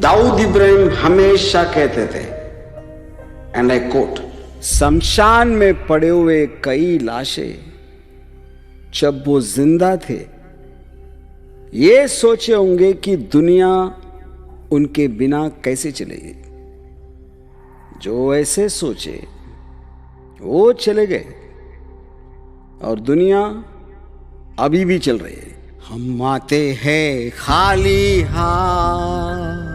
दाऊद इब्राहिम हमेशा कहते थे, एंड आई कोट, शमशान में पड़े हुए कई लाशें जब वो जिंदा थे ये सोचे होंगे कि दुनिया उनके बिना कैसे चलेगी। जो ऐसे सोचे वो चले गए और दुनिया अभी भी चल रही है। हम आते हैं खाली हाथ,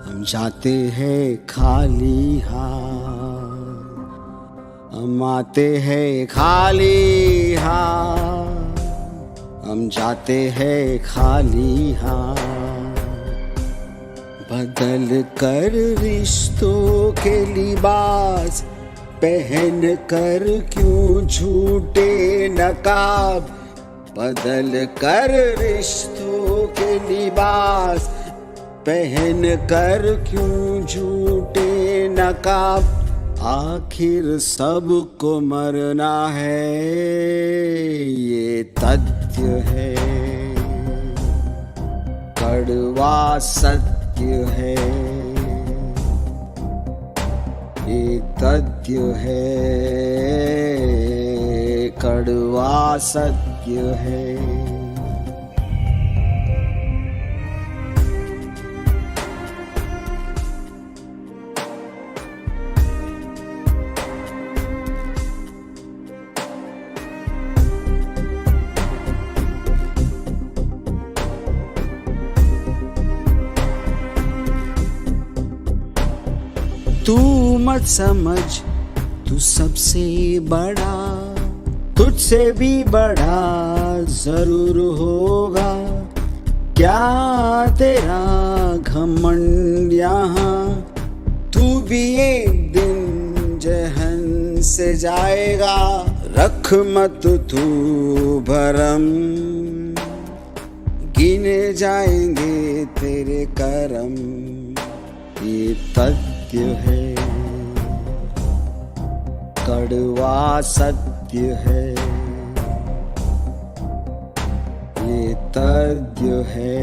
हम जाते हैं खाली हाथ, हम आते हैं खाली हाथ, हम जाते हैं खाली हाथ। बदल कर रिश्तों के लिबास पहन कर क्यों झूठे नकाब, बदल कर रिश्तों के लिबास पहन कर क्यों झूठे नकाब। आखिर सबको मरना है ये तथ्य है, कड़वा सत्य है, ये तथ्य है, कड़वा सत्य है। तू मत समझ तू सबसे बड़ा, तुझसे भी बड़ा जरूर होगा। क्या तेरा घमंड यहाँ, तू भी एक दिन जहन से जाएगा। रख मत तू भरम, गिने जाएंगे तेरे करम। ये तथ्य है, कड़वा सत्य है, ये तथ्य है,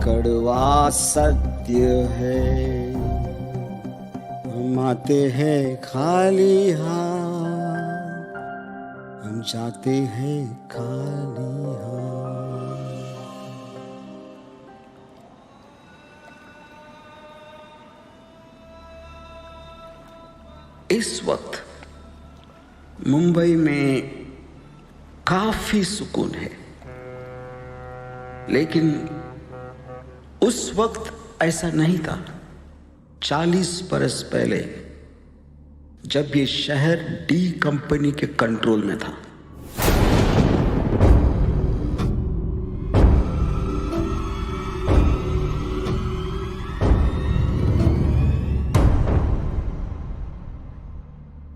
कड़वा सत्य है। हम आते हैं खाली हाथ, हम जाते हैं खाली हाथ। इस वक्त मुंबई में काफी सुकून है, लेकिन उस वक्त ऐसा नहीं था। 40 बरस पहले जब ये शहर डी कंपनी के कंट्रोल में था।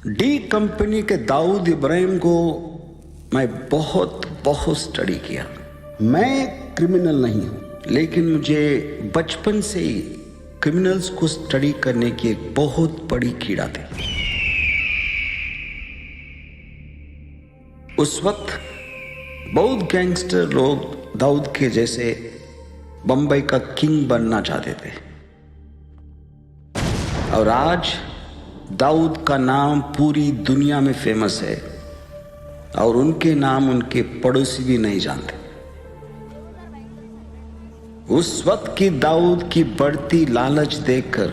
डी कंपनी के दाऊद इब्राहिम को मैं बहुत स्टडी किया। मैं क्रिमिनल नहीं हूं, लेकिन मुझे बचपन से ही क्रिमिनल्स को स्टडी करने की एक बहुत बड़ी कीड़ा थी। उस वक्त बहुत गैंगस्टर लोग दाऊद के जैसे बंबई का किंग बनना चाहते थे, और आज दाऊद का नाम पूरी दुनिया में फेमस है और उनके नाम उनके पड़ोसी भी नहीं जानते। उस वक्त की दाऊद की बढ़ती लालच देखकर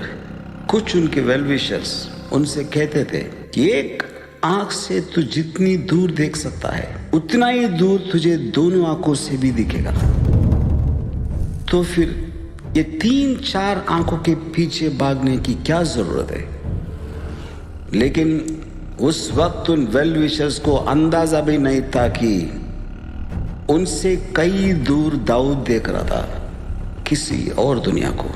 कुछ उनके वेलविशर्स उनसे कहते थे कि एक आंख से तू जितनी दूर देख सकता है उतना ही दूर तुझे दोनों आंखों से भी दिखेगा। तो फिर ये 3-4 आंखों के पीछे भागने की क्या जरूरत है। लेकिन उस वक्त उन वेलविशर्स को अंदाजा भी नहीं था कि उनसे कई दूर दाऊद देख रहा था किसी और दुनिया को।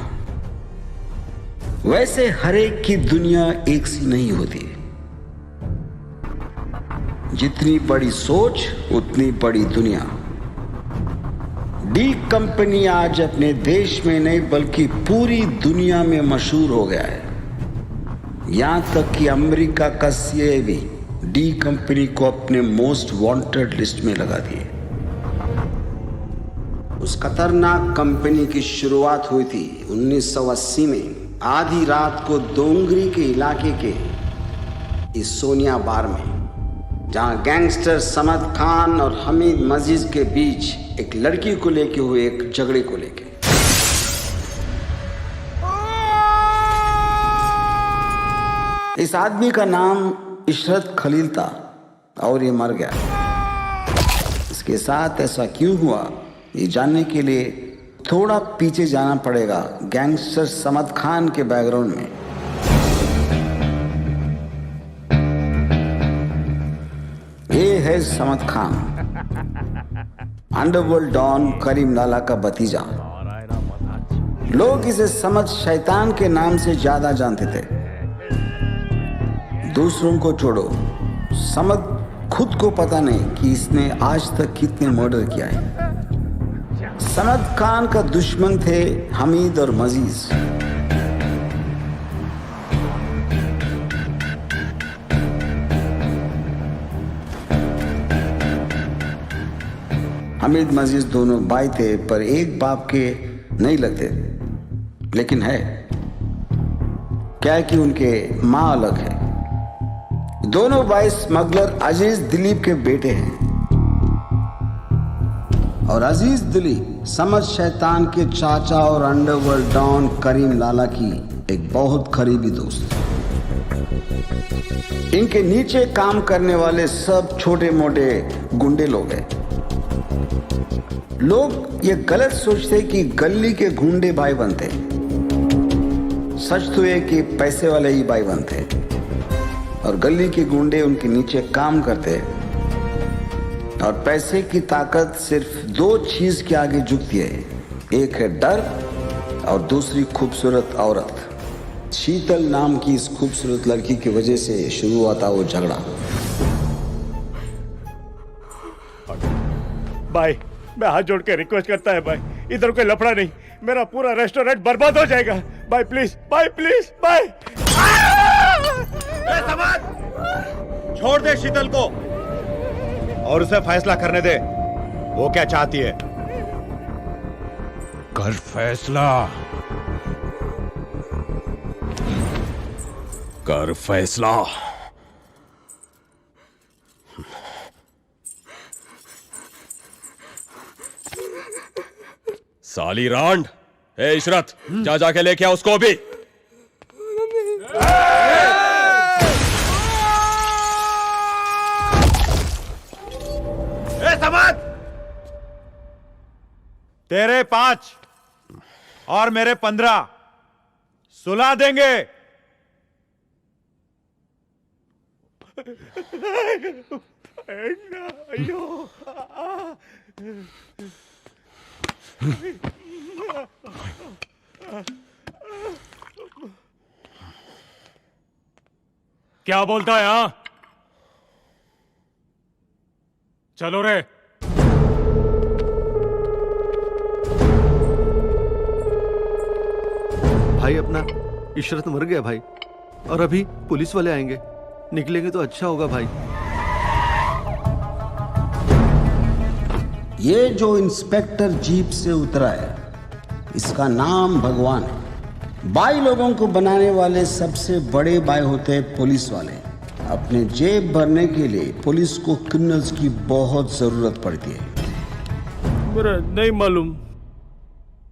वैसे हर एक की दुनिया एक सी नहीं होती। जितनी बड़ी सोच उतनी बड़ी दुनिया। डी कंपनी आज अपने देश में नहीं बल्कि पूरी दुनिया में मशहूर हो गया है। यहां तक कि अमेरिका का सीआईए भी डी कंपनी को अपने मोस्ट वांटेड लिस्ट में लगा दिए। उस खतरनाक कंपनी की शुरुआत हुई थी 1980 में आधी रात को दोंगरी के इलाके के इस सोनिया बार में, जहां गैंगस्टर समद खान और हमीद मजीद के बीच एक लड़की को लेके हुए एक झगड़े को लेके। इस आदमी का नाम इशरत खलील था और ये मर गया। इसके साथ ऐसा क्यों हुआ, ये जानने के लिए थोड़ा पीछे जाना पड़ेगा गैंगस्टर समद खान के बैकग्राउंड में। ये है समद खान, अंडरवर्ल्ड डॉन करीम लाला का भतीजा। लोग इसे समद शैतान के नाम से ज्यादा जानते थे। दूसरों को छोड़ो, समद खुद को पता नहीं कि इसने आज तक कितने मर्डर किया है। समद खान का दुश्मन थे हमीद और मजीज। हमीद मजीज दोनों भाई थे, पर एक बाप के नहीं लगते। लेकिन है क्या कि उनके मां अलग है। दोनों भाई स्मगलर अजीज दिलीप के बेटे हैं और अजीज दिलीप समद शैतान के चाचा और अंडरवर्ल्ड डॉन करीम लाला की एक बहुत करीबी दोस्त। इनके नीचे काम करने वाले सब छोटे मोटे गुंडे लोग हैं। लोग ये गलत सोचते कि गली के गुंडे भाई बनते, सच तो ये कि पैसे वाले ही भाई बनते और गली के गुंडे उनके नीचे काम करते। और पैसे की ताकत सिर्फ दो चीज के आगे झुकती है, एक है डर और दूसरी खूबसूरत औरत। शीतल नाम की इस खूबसूरत लड़की की वजह से शुरू हुआ था वो झगड़ा। भाई मैं हाथ जोड़ के रिक्वेस्ट करता है भाई, इधर कोई लफड़ा नहीं, मेरा पूरा रेस्टोरेंट बर्बाद हो जाएगा। भाई प्लीज, भाई प्लीज, भाई। छोड़ दे शीतल को और उसे फैसला करने दे, वो क्या चाहती है। कर फैसला, कर फैसला। साली रांड, ए इशरत, जा जाके लेके आ उसको भी। तेरे 5 और मेरे 15 सुला देंगे। क्या बोलता है? हाँ चलो रे। भाई अपना इशरत मर गया भाई, और अभी पुलिस वाले आएंगे, निकलेंगे तो अच्छा होगा भाई। ये जो इंस्पेक्टर जीप से उतरा है, इसका नाम भगवान है। बाई लोगों को बनाने वाले सबसे बड़े बाई होते हैं पुलिस वाले। अपने जेब भरने के लिए पुलिस को क्रिमिनल्स की बहुत जरूरत पड़ती है। मेरा नहीं मालूम,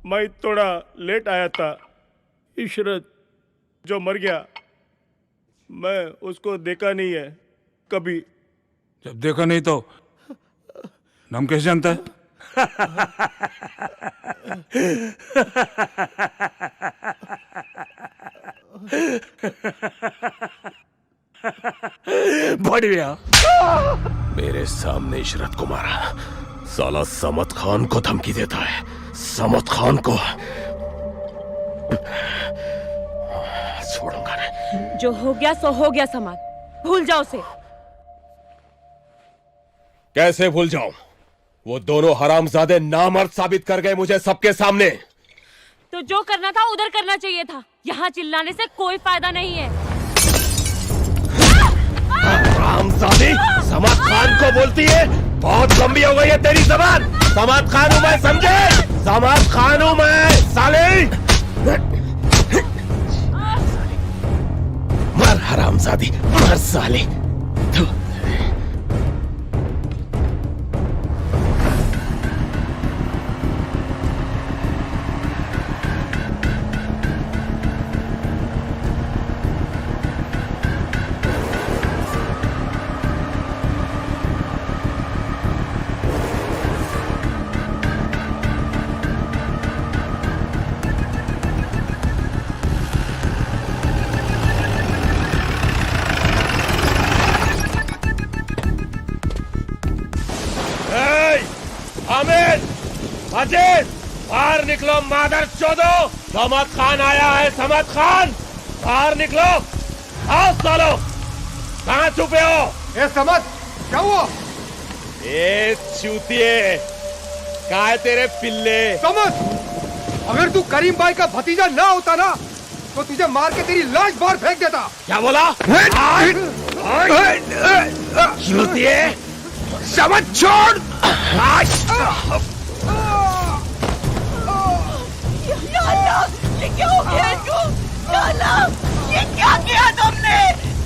मैं थोड़ा लेट आया था। इशरत जो मर गया, मैं उसको देखा नहीं है कभी। जब देखा नहीं तो नाम कैसे जानता है? बढ़िया। मेरे सामने इशरत को मारा, साला समद खान को धमकी देता है। समद खान को छोड़ूंगा नहीं। जो हो गया सो हो गया समद, भूल जाओ उसे। कैसे भूल जाऊं? वो दोनों हरामजादे नामर्द साबित कर गए मुझे सबके सामने। तो जो करना था उधर करना चाहिए था, यहाँ चिल्लाने से कोई फायदा नहीं है। हरामजादी समद खान को बोलती है? बहुत लंबी हो गई है तेरी जबान। समद खान हूं मैं, समझे? समद खान हूं मैं साले। मर हरामजादी, मर साले। थू। हामिद, माजिद, बाहर निकलो मादर चोदो। समद खान आया है, समद खान, बाहर निकलो। आओ सालो, कहाँ छुपे हो? ए समद, क्या हुआ? ए चूतिए, कहाँ है तेरे पिल्ले? समद, अगर तू करीम भाई का भतीजा ना होता ना तो तुझे मार के तेरी लाश बाहर फेंक देता। क्या बोला? चूतिए, समद छोड़। या अल्लाह, ये क्या हो गया इनको? या अल्लाह, ये क्या किया तुमने?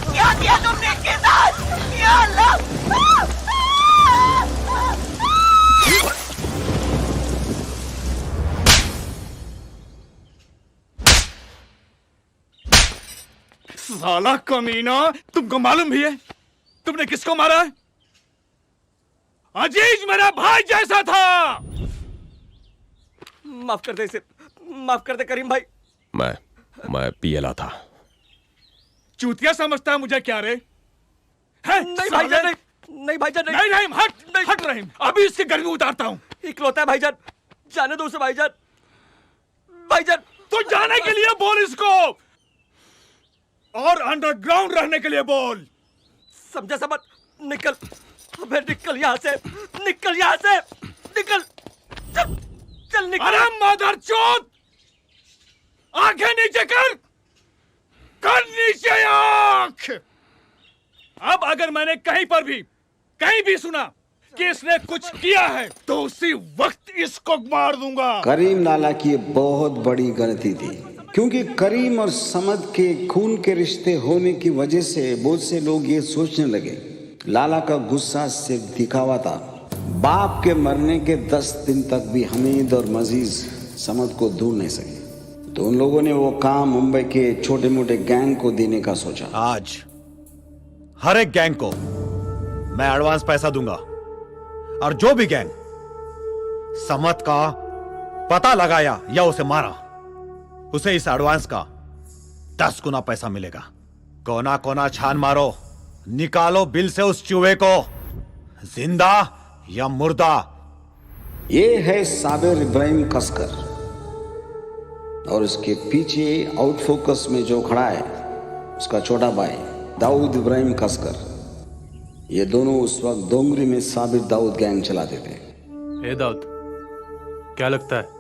क्या किया तुमने इसके साथ? या अल्लाह! साला कमीना, तुमको मालूम भी है तुमने किसको मारा है? अजीज मेरा भाई जैसा था। माफ कर दे इसे, माफ कर दे करीम भाई। मैं पियला था। चूतिया समझता है मुझे क्या रे? है? नहीं भाईजान, नहीं भाईजान, नहीं नहीं, हट रहीम, अभी इसकी गर्मी उतारता हूँ। इकलौता है भाईजान, जाने दो उसे भाईजान। भाईजान तो जाने के लिए बोल इसको, और अंडरग्राउंड रहने के लिए बोल। समझा समझ? निकल, अबे निकल यहाँ से, निकल यहाँ से, निकल, चल चल निकल। अरे मादरचोद, आंखें नीचे कर नीचे आंख। अब अगर मैंने कहीं भी सुना कि इसने कुछ किया है तो उसी वक्त इसको मार दूंगा। करीम लाला की ये बहुत बड़ी गलती थी, क्योंकि करीम और समद के खून के रिश्ते होने की वजह से बहुत से लोग ये सोचने लगे लाला का गुस्सा सिर्फ दिखावा था। बाप के मरने के 10 दिन तक भी हमीद और मजीज समद को ढूंढ नहीं सके, तो उन लोगों ने वो काम मुंबई के छोटे मोटे गैंग को देने का सोचा। आज हर एक गैंग को मैं एडवांस पैसा दूंगा, और जो भी गैंग समद का पता लगाया या उसे मारा, उसे इस एडवांस का 10 गुना पैसा मिलेगा। कोना कोना छान मारो, निकालो बिल से उस चूहे को, जिंदा या मुर्दा। ये है साबिर इब्राहिम कसकर, और उसके पीछे आउट फोकस में जो खड़ा है उसका छोटा भाई दाऊद इब्राहिम कसकर। ये दोनों उस वक्त डोंगरी में साबिर दाऊद गैंग चलाते थे। ए दाऊद, क्या लगता है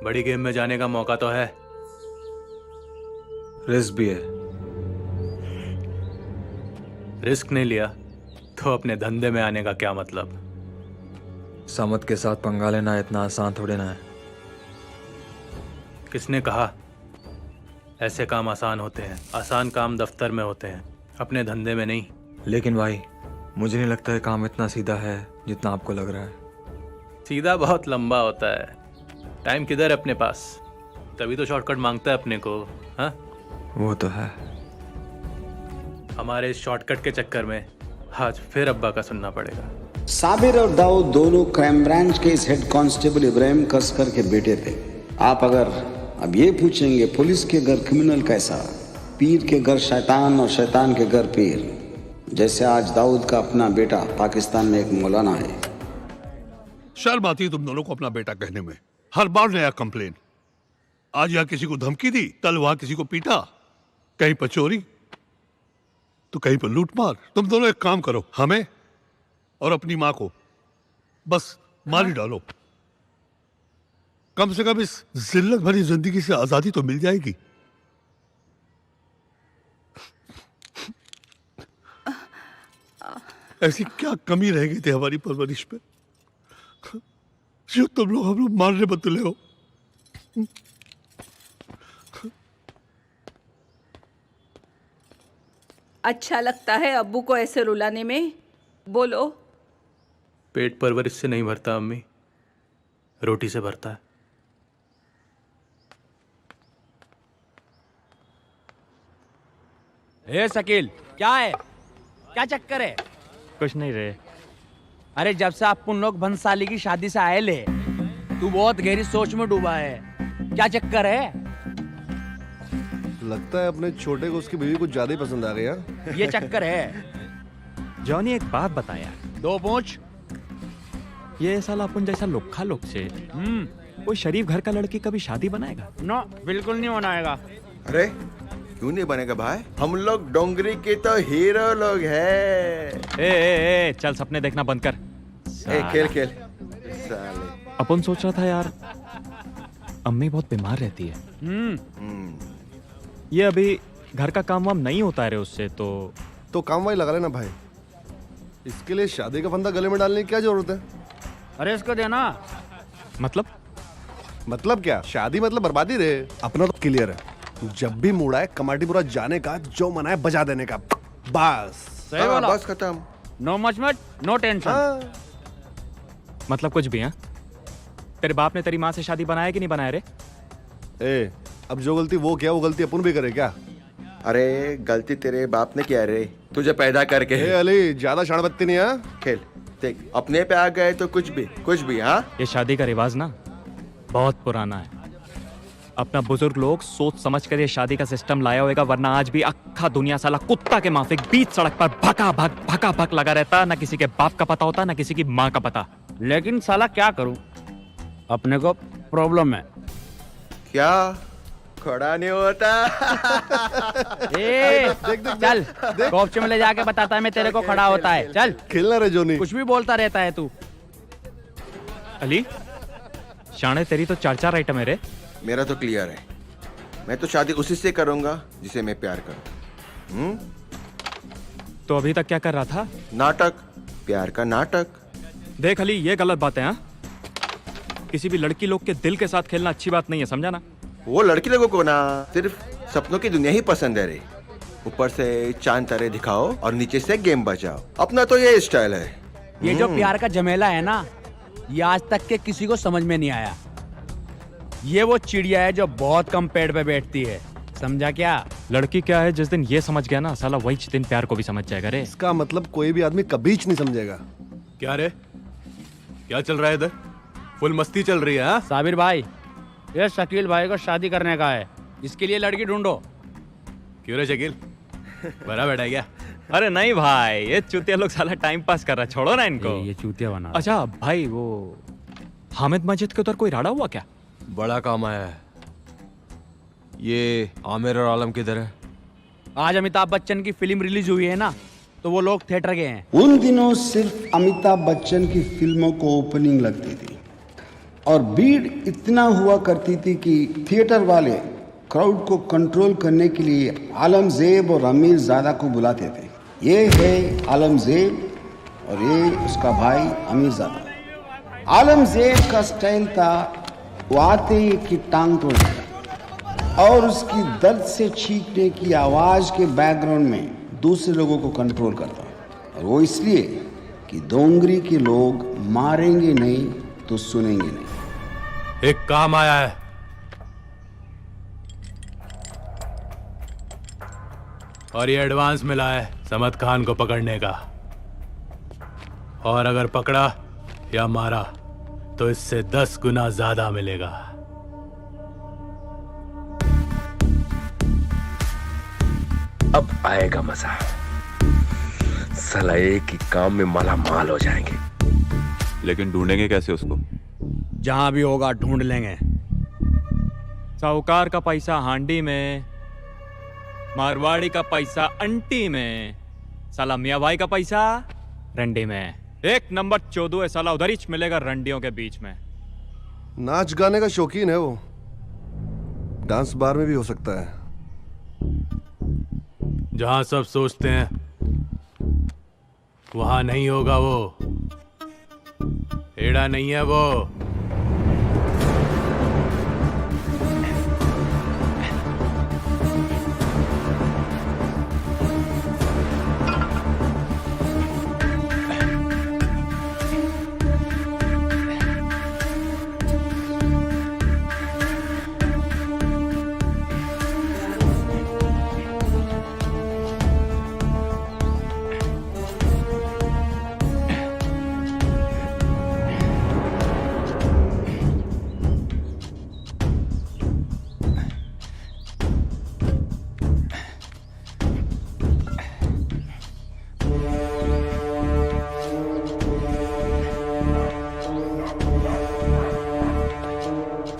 बड़ी गेम में जाने का मौका तो है? रिस्क भी है। रिस्क नहीं लिया तो अपने धंधे में आने का क्या मतलब? समद के साथ पंगा लेना इतना आसान थोड़े ना है। किसने कहा ऐसे काम आसान होते हैं? आसान काम दफ्तर में होते हैं, अपने धंधे में नहीं। लेकिन भाई, मुझे नहीं लगता है काम इतना सीधा है जितना आपको लग रहा है। सीधा बहुत लंबा होता है। टाइम किधर है अपने पास? तभी तो शॉर्टकट मांगता है अपने को। हाँ, वो तो है। हमारे इस शॉर्टकट के चक्कर में आज फिर अब्बा का सुनना पड़ेगा। साबिर और दाऊद दोनों क्राइम ब्रांच के इस हेड कांस्टेबल इब्राहिम कसकर के बेटे थे। आप अगर अब ये पूछेंगे पुलिस के घर क्रिमिनल कैसा, पीर के घर शैतान और शैतान के घर पीर, जैसे आज दाऊद का अपना बेटा पाकिस्तान में एक मौलाना है। शर्म आती है तुम दोनों को अपना बेटा कहने में। हर बार नया कंप्लेन। आज यहाँ किसी को धमकी दी, कल वहां किसी को पीटा, कहीं पर चोरी तो कहीं पर लूटमार। तुम दोनों एक काम करो, हमें और अपनी माँ को बस मार ही डालो। कम से कम इस जिल्लत भरी जिंदगी से आजादी तो मिल जाएगी। ऐसी क्या कमी रह गई थी हमारी परवरिश पे? जो तुम लोग हम लोग मारने में तुले हो। अच्छा लगता है अब्बू को ऐसे रुलाने में? बोलो। पेट परवरिश से नहीं भरता अम्मी, रोटी से भरता है। ए शकील, क्या है? क्या चक्कर है? कुछ नहीं रे। अरे जब से आप लोग भंसाली की शादी से आए ले, तू बहुत गहरी सोच में डूबा है। क्या चक्कर है? लगता है अपने छोटे को उसकी बीवी कुछ ज्यादा ही पसंद आ गई यार। ये चक्कर है। जॉनी एक बात बताया, 2 पूछ। ये साला अपन जैसा लोखा लोग से कोई शरीफ घर का लड़की कभी शादी बनाएगा? नो, बिल्कुल नहीं बनाएगा। अरे क्यों नहीं बनेगा भाई? हम लोग डोंगरी के तो हीरो लोग हैं। ए, चल सपने देखना बंद कर। खेल साले। अपन सोच रहा था यार, अम्मी बहुत बीमार रहती है। ये अभी घर का काम वाम नहीं होता है उससे, तो काम वाली लगा लेना भाई। इसके लिए शादी का फंदा गले में डालने की क्या जरूरत है? अरे इसको देना। मतलब क्या? शादी मतलब बर्बादी रे। अपना तो क्लियर है, जब भी मूड आए कमाटीपुरा जाने का, जो मना है बजा देने का, बस। सही बोला। बस खत्म। नो मचमच, नो टेंशन। मतलब कुछ भी है? तेरे बाप ने तेरी माँ से शादी बनाया कि नहीं बनाया रे? ए, अब जो गलती वो किया, वो गलती अपन भी करे क्या? अरे गलती तेरे बाप ने किया रे, तुझे पैदा करके। ए अली, ज्यादा शाणबत्ती नहीं है। खेल देख, अपने पे आ गए तो कुछ भी। हाँ, ये शादी का रिवाज ना बहुत पुराना है। अपना बुजुर्ग लोग सोच समझ कर ये शादी का सिस्टम लाया होगा, वरना आज भी अक्खा दुनिया साला कुत्ता के माफिक बीच सड़क पर भका भक लगा रहता। ना किसी के बाप का पता होता, ना किसी की माँ का पता। लेकिन साला क्या करूं, अपने को प्रॉब्लम है। क्या खड़ा नहीं होता? चल कोपचे में ले जाके बताता है मैं तेरे को खड़ा होता है। चल खेलना रे जोनी, कुछ भी बोलता रहता है तू। अली शाणे, तेरी तो 4 आइटम है रे। मेरा तो क्लियर है, मैं तो शादी उसी से करूंगा जिसे मैं प्यार करूं। तो अभी तक क्या कर रहा था? नाटक, प्यार का नाटक। देख अली, ये गलत बात है। हाँ, किसी भी लड़की लोग के दिल के साथ खेलना अच्छी बात नहीं है, समझा ना? वो लड़की लोगों को ना सिर्फ सपनों की दुनिया ही पसंद है रे। ऊपर से चांद तारे दिखाओ और नीचे से गेम बजाओ। अपना तो ये स्टाइल है। ये जो प्यार का झमेला है ना, ये आज तक के किसी को समझ में नहीं आया। ये वो चिड़िया है जो बहुत कम पेड़ पे बैठती है, समझा क्या? लड़की क्या है, जिस दिन ये समझ गया ना साला, वही दिन प्यार को भी समझ जाएगा रे। इसका मतलब कोई भी आदमी कभी नहीं समझेगा। क्या रे, क्या चल रहा है इधर? फुल मस्ती चल रही है? हाँ साबिर भाई, ये शकील भाई को शादी करने का है, इसके लिए लड़की ढूंढो। क्यों रे शकील, बड़ा बैठा है क्या? अरे नहीं भाई, ये चूतिया लोग साला टाइम पास कर रहा है, छोड़ो ना इनको। ये चूतिया बना। अच्छा भाई, वो हामिद मस्जिद के उधर कोई राड़ा हुआ क्या? बड़ा काम आया है। ये आमिर और आलम किधर है? आज अमिताभ बच्चन की फिल्म रिलीज हुई है ना, तो वो लोग थिएटर गए हैं। उन दिनों सिर्फ अमिताभ बच्चन की फिल्मों को ओपनिंग लगती थी और भीड़ इतना हुआ करती थी कि थिएटर वाले क्राउड को कंट्रोल करने के लिए आलमजेब और अमीर ज़ादा को बुलाते थे। ये है आलमजेब और ये उसका भाई अमीर ज़ादा। आलमजेब का स्टाइल था, वो आते ही की टांग तोड़ देता और उसकी दर्द से चीखने की आवाज़ के बैकग्राउंड में दूसरे लोगों को कंट्रोल करता। और वो इसलिए कि डोंगरी के लोग मारेंगे नहीं तो सुनेंगे नहीं। एक काम आया है। और ये एडवांस मिला है समद खान को पकड़ने का। और अगर पकड़ा या मारा तो इससे 10 गुना ज्यादा मिलेगा। अब आएगा मजा। साला एक ही काम में माला माल हो जाएंगे। लेकिन ढूंढेंगे कैसे उसको? जहां भी होगा ढूंढ लेंगे। साहूकार का पैसा हांडी में, मारवाड़ी का पैसा अंटी में, साला मियाँ भाई का पैसा रंडी में। 1 नंबर चोदू है साला, उधर ही मिलेगा रंडियों के बीच में। नाच गाने का शौकीन है वो, डांस बार में भी हो सकता है। जहां सब सोचते हैं वहां नहीं होगा वो। एड़ा नहीं है वो,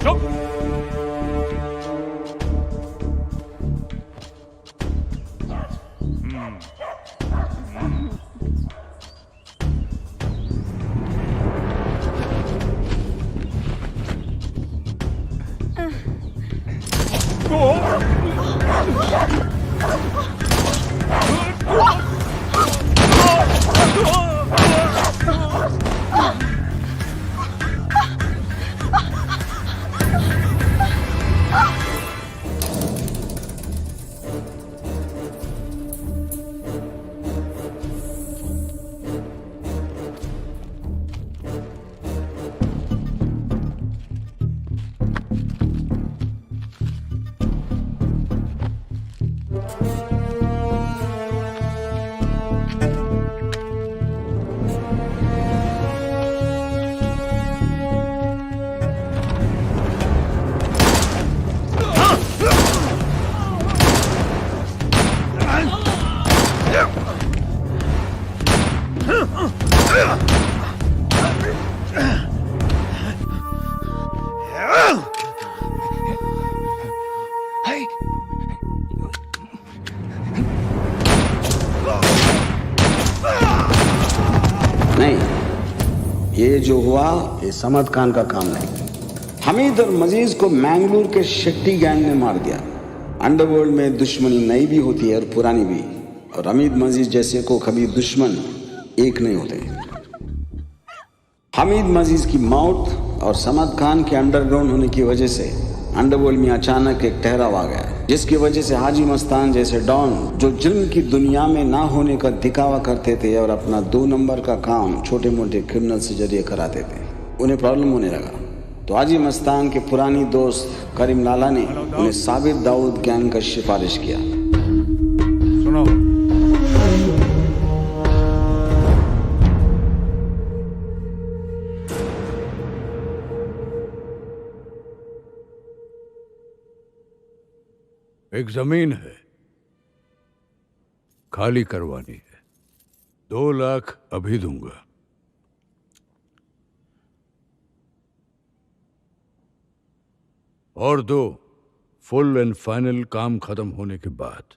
चुप। नहीं, ये जो हुआ ये समद खान का काम नहीं। हमीद और मजीज को मैंगलोर के शेट्टी गैंग ने मार दिया। अंडरवर्ल्ड में दुश्मनी नई भी होती है और पुरानी भी, और हमीद मजीज जैसे को कभी दुश्मन एक नहीं होते। हमीद मजीज की मौत और समद खान के अंडरग्राउंड होने की वजह से अंडरवर्ल्ड में अचानक एक ठहराव आ गया, जिसकी वजह से हाजी मस्तान जैसे डॉन जो जुल्म की दुनिया में ना होने का दिखावा करते थे और अपना 2 नंबर का काम छोटे मोटे क्रिमिनल से जरिए कराते थे, उन्हें प्रॉब्लम होने लगा। तो हाजी मस्तान के पुरानी दोस्त करीम लाला ने उन्हें साबिर दाऊद गैंग का सिफारिश किया। सुनो, एक जमीन है, खाली करवानी है। 2 लाख अभी दूंगा। और 2 फुल एंड फाइनल काम खत्म होने के बाद।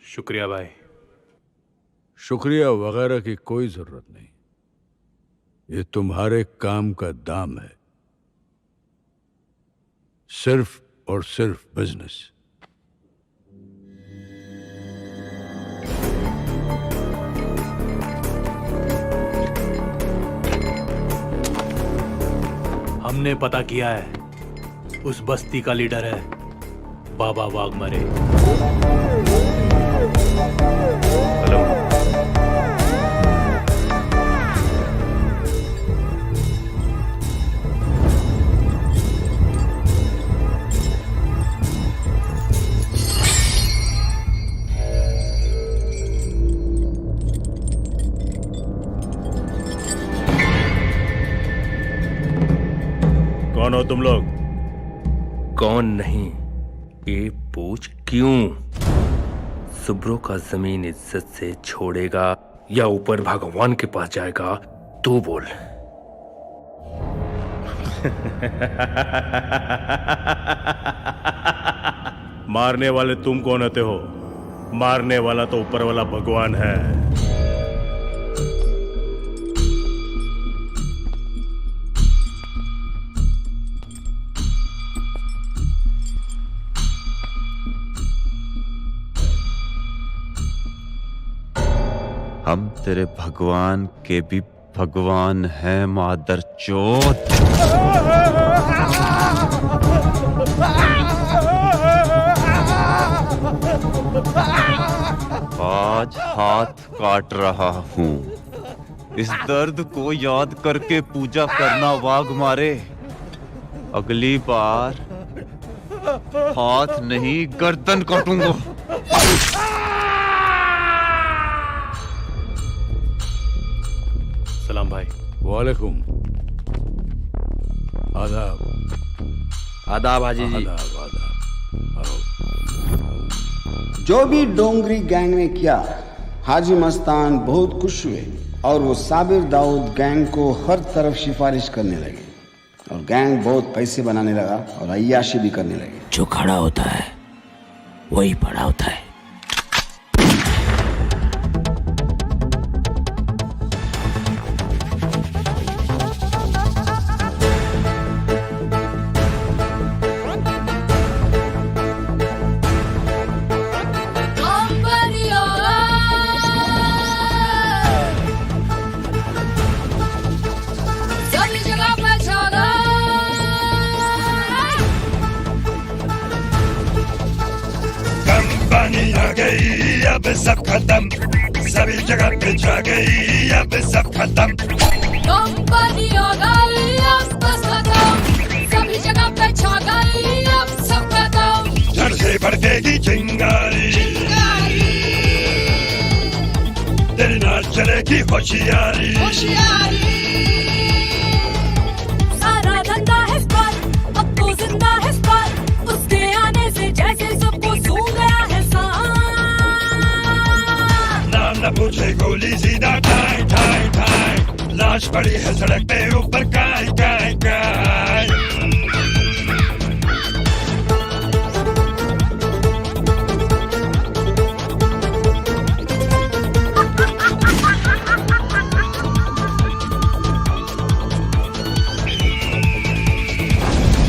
शुक्रिया भाई। शुक्रिया वगैरह की कोई जरूरत नहीं, ये तुम्हारे काम का दाम है। सिर्फ और सिर्फ बिजनेस। हमने पता किया है, उस बस्ती का लीडर है बाबा वाघमरे। हेलो, कौन हो तुम लोग? कौन नहीं, ये पूछ क्यों? सुब्रो का जमीन इज्जत से छोड़ेगा या ऊपर भगवान के पास जाएगा, तू बोल। मारने वाले तुम कौन होते हो? मारने वाला तो ऊपर वाला भगवान है। हम तेरे भगवान के भी भगवान हैं मादर चोद। आज हाथ काट रहा हूं, इस दर्द को याद करके पूजा करना वाघमारे। अगली बार हाथ नहीं गर्दन काटूंगा। सलाम भाई। वालेकुम। आदाब। आदाब हाजी जी। आदाब आदाब। जो भी डोंगरी गैंग ने किया, हाजी मस्तान बहुत खुश हुए और वो साबिर दाऊद गैंग को हर तरफ सिफारिश करने लगे। और गैंग बहुत पैसे बनाने लगा और अय्याशी भी करने लगे। जो खड़ा होता है वही पड़ा होता है। अब सब खत्म, सभी जगह पे छा गई, अब सब खत्म। कंपनी आ गई, अब बस खत्म, सभी जगह पे छा गई, अब सब खत्म। जड़ से भड़केगी चिंगारी, तेरी नाच चलेगी होशियारी। सारा धंधा है स्पॉट, अब तो जिंदा है स्पॉट, उसके आने से जैसे सबको सूंघ गया है सांप। न पूछे गोली सीधा ठाई ठाई ठाई, लाश पड़ी है सड़क पे ऊपर काय काय काय।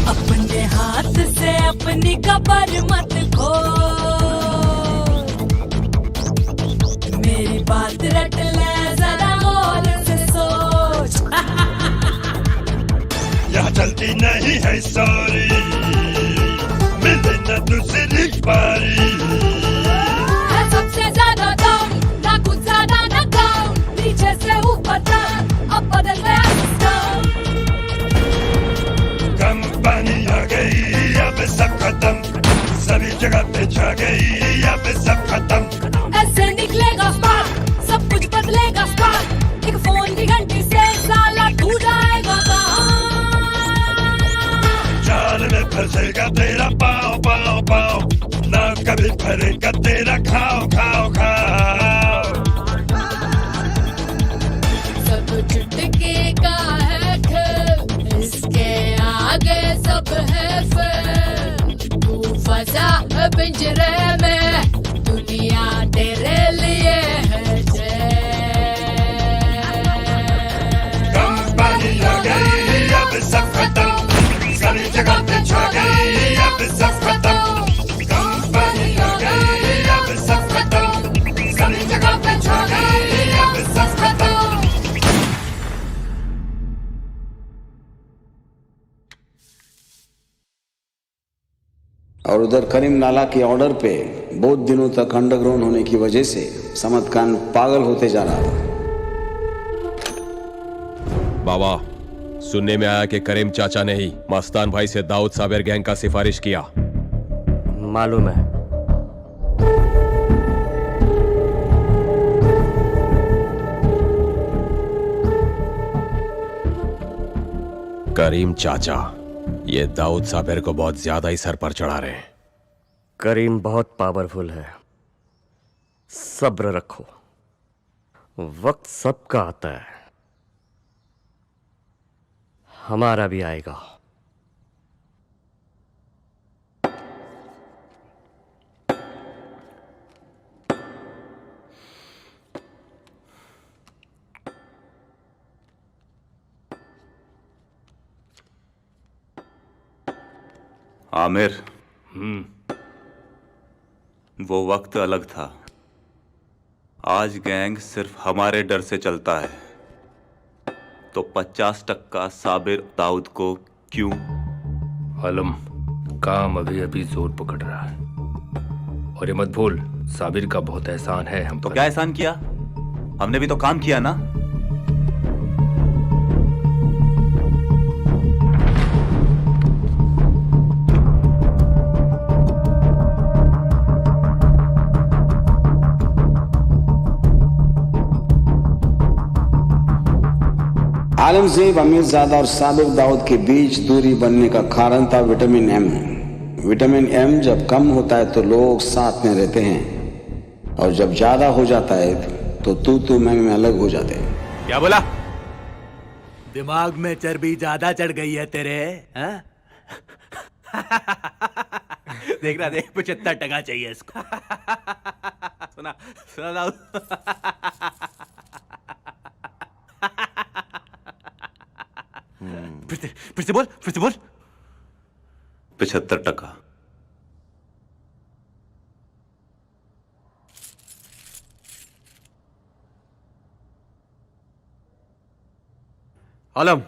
अपने हाथ से अपनी कबर मत खो, मेरी बात रट ले जरा गौर से सोच। यहाँ चलती नहीं है सॉरी, मिले न दूसरी बारी। है सबसे ज्यादा डाउन, ना कुछ ज्यादा ना डाउन, नीचे से ऊपर तक अब बदल गया सिस्टम। कंपनी आ गई, अब सब खत्म, सभी जगह पे छा गई, अब सब खत्म। ऐसे निकलेगा स्पार्क, सब कुछ बदलेगा स्पार्क, एक फोन की घंटी से साला तू जाएगा कहाँ। जाल में फंसेगा तेरा पाँव पाँव पाँव, ना कभी फरेगा तेरा खाओ खाओ खाओ। सब चुटकी का है खेल, इसके आगे सब है फेल। तू फंसा है पिंजरे में, दुनिया तेरे लिए है जेल। कंपनी आ गई, अब सब खत्म, सभी जगह पे छा गई, अब सब खत्म। कंपनी आ गई, अब सब खत्म, सभी जगह पे छा गई, अब सब खत्म। और उधर करीम नाला के ऑर्डर पे बहुत दिनों तक अंडरग्राउंड होने की वजह से समद खान पागल होते जा रहा था। बाबा, सुनने में आया कि करीम चाचा ने ही मस्तान भाई से दाऊद साबिर गैंग का सिफारिश किया। मालूम है। करीम चाचा ये दाऊद साबिर को बहुत ज्यादा ही सर पर चढ़ा रहे हैं। करीम बहुत पावरफुल है, सब्र रखो, वक्त सबका आता है, हमारा भी आएगा। आमिर, वो वक्त अलग था। आज गैंग सिर्फ हमारे डर से चलता है, तो 50% साबिर दाऊद को क्यों? आलम, काम अभी अभी जोर पकड़ रहा है, और ये मत भूल साबिर का बहुत एहसान है हम तो पर। क्या एहसान किया? हमने भी तो काम किया ना। आलमजेब अमीरजादा और साबिर दाऊद के बीच दूरी बनने का कारण था विटामिन एम। विटामिन एम जब कम होता है तो लोग साथ में रहते हैं, और जब ज्यादा हो जाता है तो तू मैं अलग हो जाते हैं। क्या बोला? दिमाग में चर्बी ज्यादा चढ़ गई है तेरे, हाँ? देख रहा, देख 75% चाहिए इसको। सुना सुना दाऊद। फिर से बोल, फिर से बोल। 75%। आलम,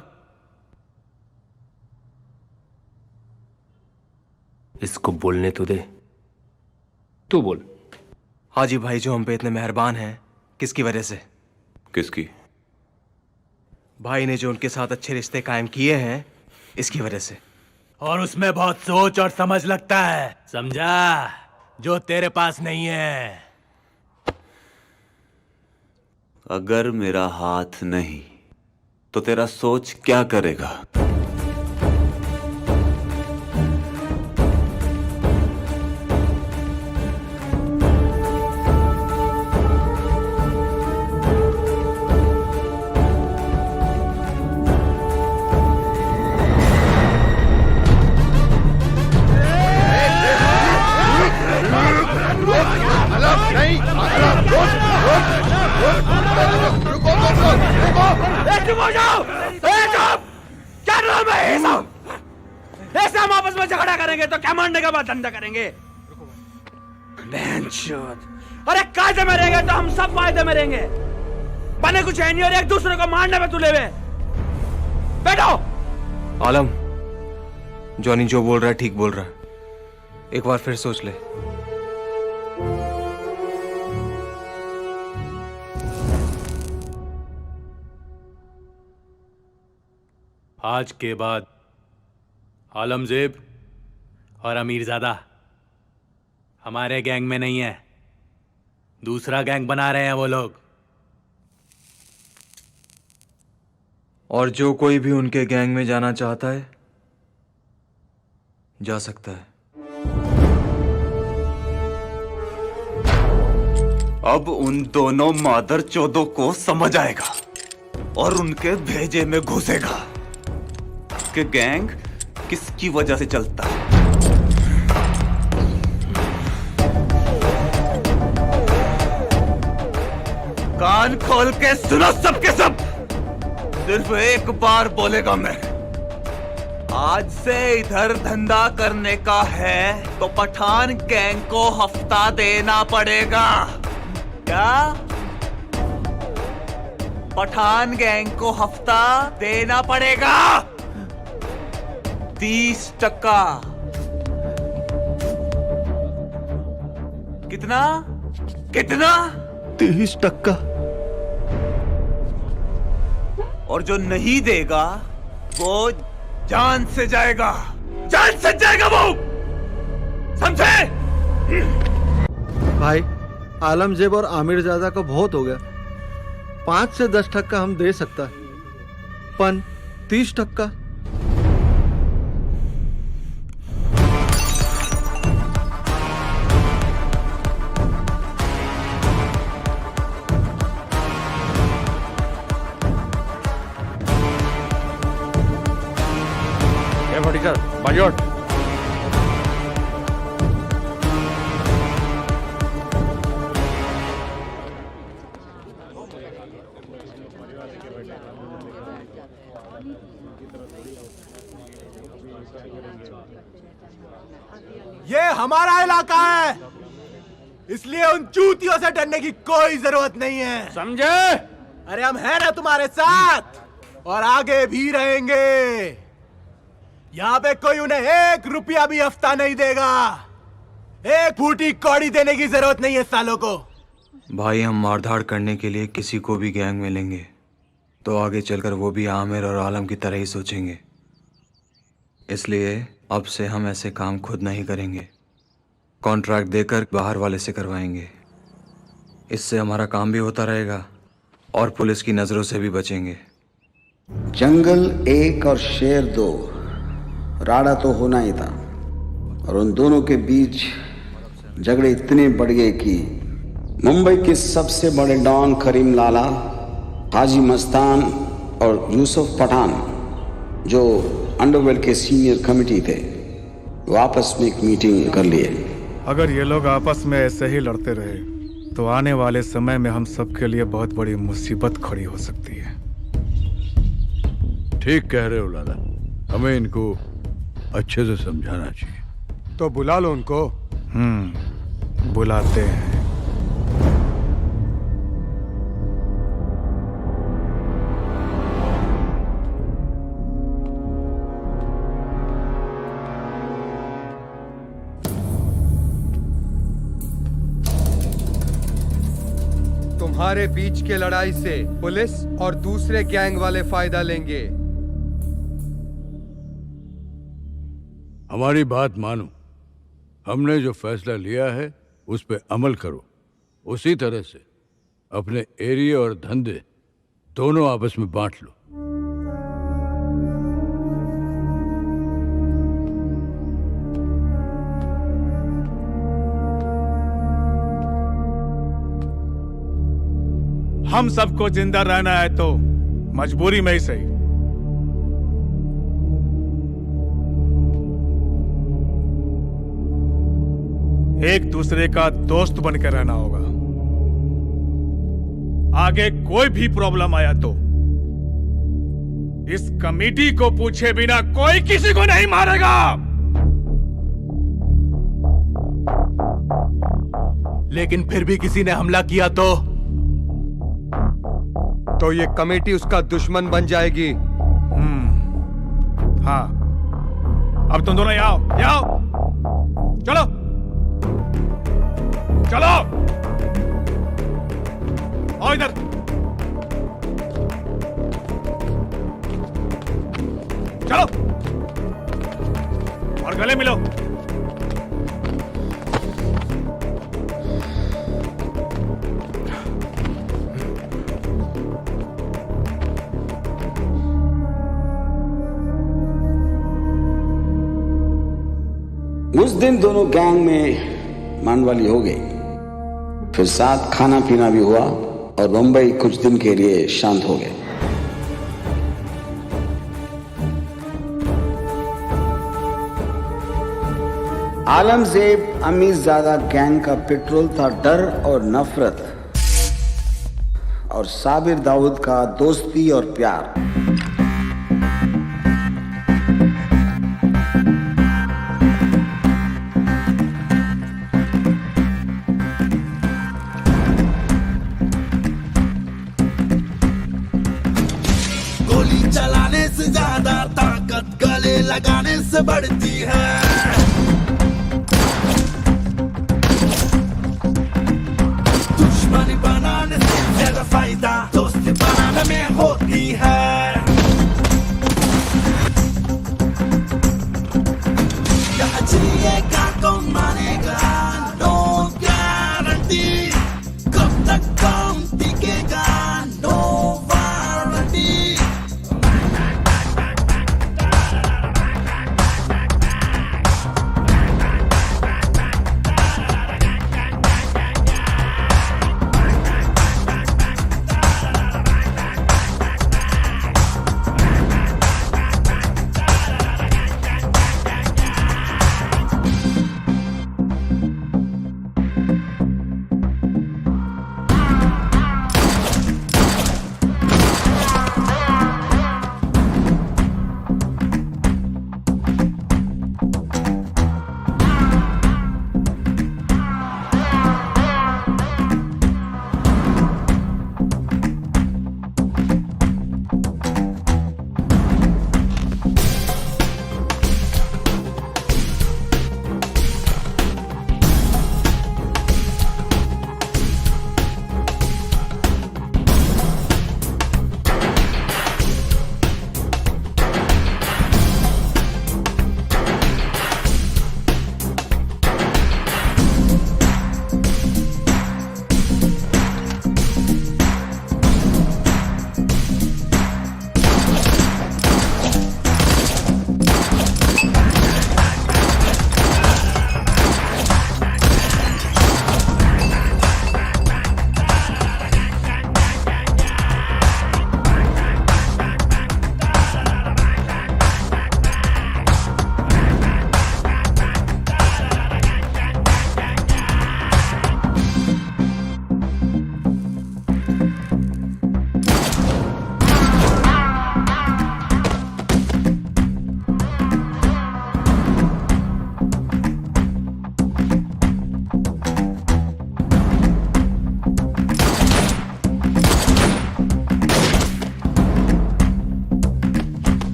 इसको बोलने तो दे। तू बोल। हाजी भाई जो हम पे इतने मेहरबान हैं, किसकी वजह से? किसकी? भाई ने जो उनके साथ अच्छे रिश्ते कायम किए हैं, इसकी वजह से। और उसमें बहुत सोच और समझ लगता है, समझा? जो तेरे पास नहीं है। अगर मेरा हाथ नहीं तो तेरा सोच क्या करेगा? चुप हो जाओ! चुप! क्या नाम है ये सब? ऐसे हम आपस में झगड़ा करेंगे तो क्या मारने का बाद धंधा करेंगे? अरे कायदे में रहेंगे तो हम सब फायदे में रहेंगे। बने कुछ है नहीं और एक दूसरे को मारने में तुले हुए। बैठो। आलम, जॉनी जो बोल रहा है ठीक बोल रहा है, एक बार फिर सोच ले। आज के बाद आलमजेब और अमीरजादा हमारे गैंग में नहीं है। दूसरा गैंग बना रहे हैं वो लोग। और जो कोई भी उनके गैंग में जाना चाहता है, जा सकता है। अब उन दोनों मादरचोदों को समझ आएगा और उनके भेजे में घुसेगा कि गैंग किसकी वजह से चलता है। कान खोल के सुनो सबके सब। सिर्फ एक बार बोलेगा मैं। आज से इधर धंधा करने का है तो पठान गैंग को हफ्ता देना पड़ेगा। क्या? पठान गैंग को हफ्ता देना पड़ेगा। 30%। कितना? कितना? 30%। और जो नहीं देगा वो जान से जाएगा। जान से जाएगा वो, समझे? भाई, आलमजेब और आमिरजादा को बहुत हो गया। 5 से 10% हम दे सकता है, पन 30%। बाजोट। ये हमारा इलाका है, इसलिए उन चूतियों से डरने की कोई जरूरत नहीं है, समझे? अरे हम हैं ना तुम्हारे साथ और आगे भी रहेंगे। यहाँ पे कोई उन्हें 1 रुपया भी हफ्ता नहीं देगा। 1 फूटी कौड़ी देने की जरूरत नहीं है सालों को। भाई, हम मारधाड़ करने के लिए किसी को भी गैंग में लेंगे तो आगे चलकर वो भी आमिर और आलम की तरह ही सोचेंगे। इसलिए अब से हम ऐसे काम खुद नहीं करेंगे, कॉन्ट्रैक्ट देकर बाहर वाले से करवाएंगे। इससे हमारा काम भी होता रहेगा और पुलिस की नजरों से भी बचेंगे। जंगल 1 और शेर 2, राड़ा तो होना ही था। और उन दोनों के बीच झगड़े इतने बढ़ गए कि मुंबई के सबसे बड़े डॉन करीम लाला, हाजी मस्तान और यूसुफ पठान जो अंडरवर्ल्ड के सीनियर कमिटी थे वो आपस में एक मीटिंग कर लिए। अगर ये लोग आपस में ऐसे ही लड़ते रहे तो आने वाले समय में हम सबके लिए बहुत बड़ी मुसीबत खड़ी हो सकती है। ठीक कह रहे हो लाला, हमें इनको अच्छे से समझाना चाहिए। तो बुला लो उनको। बुलाते हैं। तुम्हारे बीच के लड़ाई से पुलिस और दूसरे गैंग वाले फायदा लेंगे। हमारी बात मानो, हमने जो फैसला लिया है उस पे अमल करो। उसी तरह से अपने एरिया और धंधे दोनों आपस में बांट लो। हम सबको जिंदा रहना है तो मजबूरी में ही सही। एक दूसरे का दोस्त बनकर रहना होगा। आगे कोई भी प्रॉब्लम आया तो इस कमेटी को पूछे बिना कोई किसी को नहीं मारेगा। लेकिन फिर भी किसी ने हमला किया तो ये कमेटी उसका दुश्मन बन जाएगी। हाँ, अब तुम दोनों यहाँ आओ, चलो चलो, आओ इधर। चलो और गले मिलो। उस दिन दोनों गैंग में मनवाली हो गई। फिर साथ खाना पीना भी हुआ और बंबई कुछ दिन के लिए शांत हो गए। आलमजेब अमीरजादा गैंग का पेट्रोल था डर और नफरत, और साबिर दाऊद का दोस्ती और प्यार। चलाने से ज्यादा ताकत गले लगाने से बढ़ती है। दुश्मनी बनाने से ज्यादा फायदा दोस्ती बनाने में होती है। क्या जिएगा कौन मानेगा, नो गारंटी। कब तक काम टिकेगा, नो वारंटी।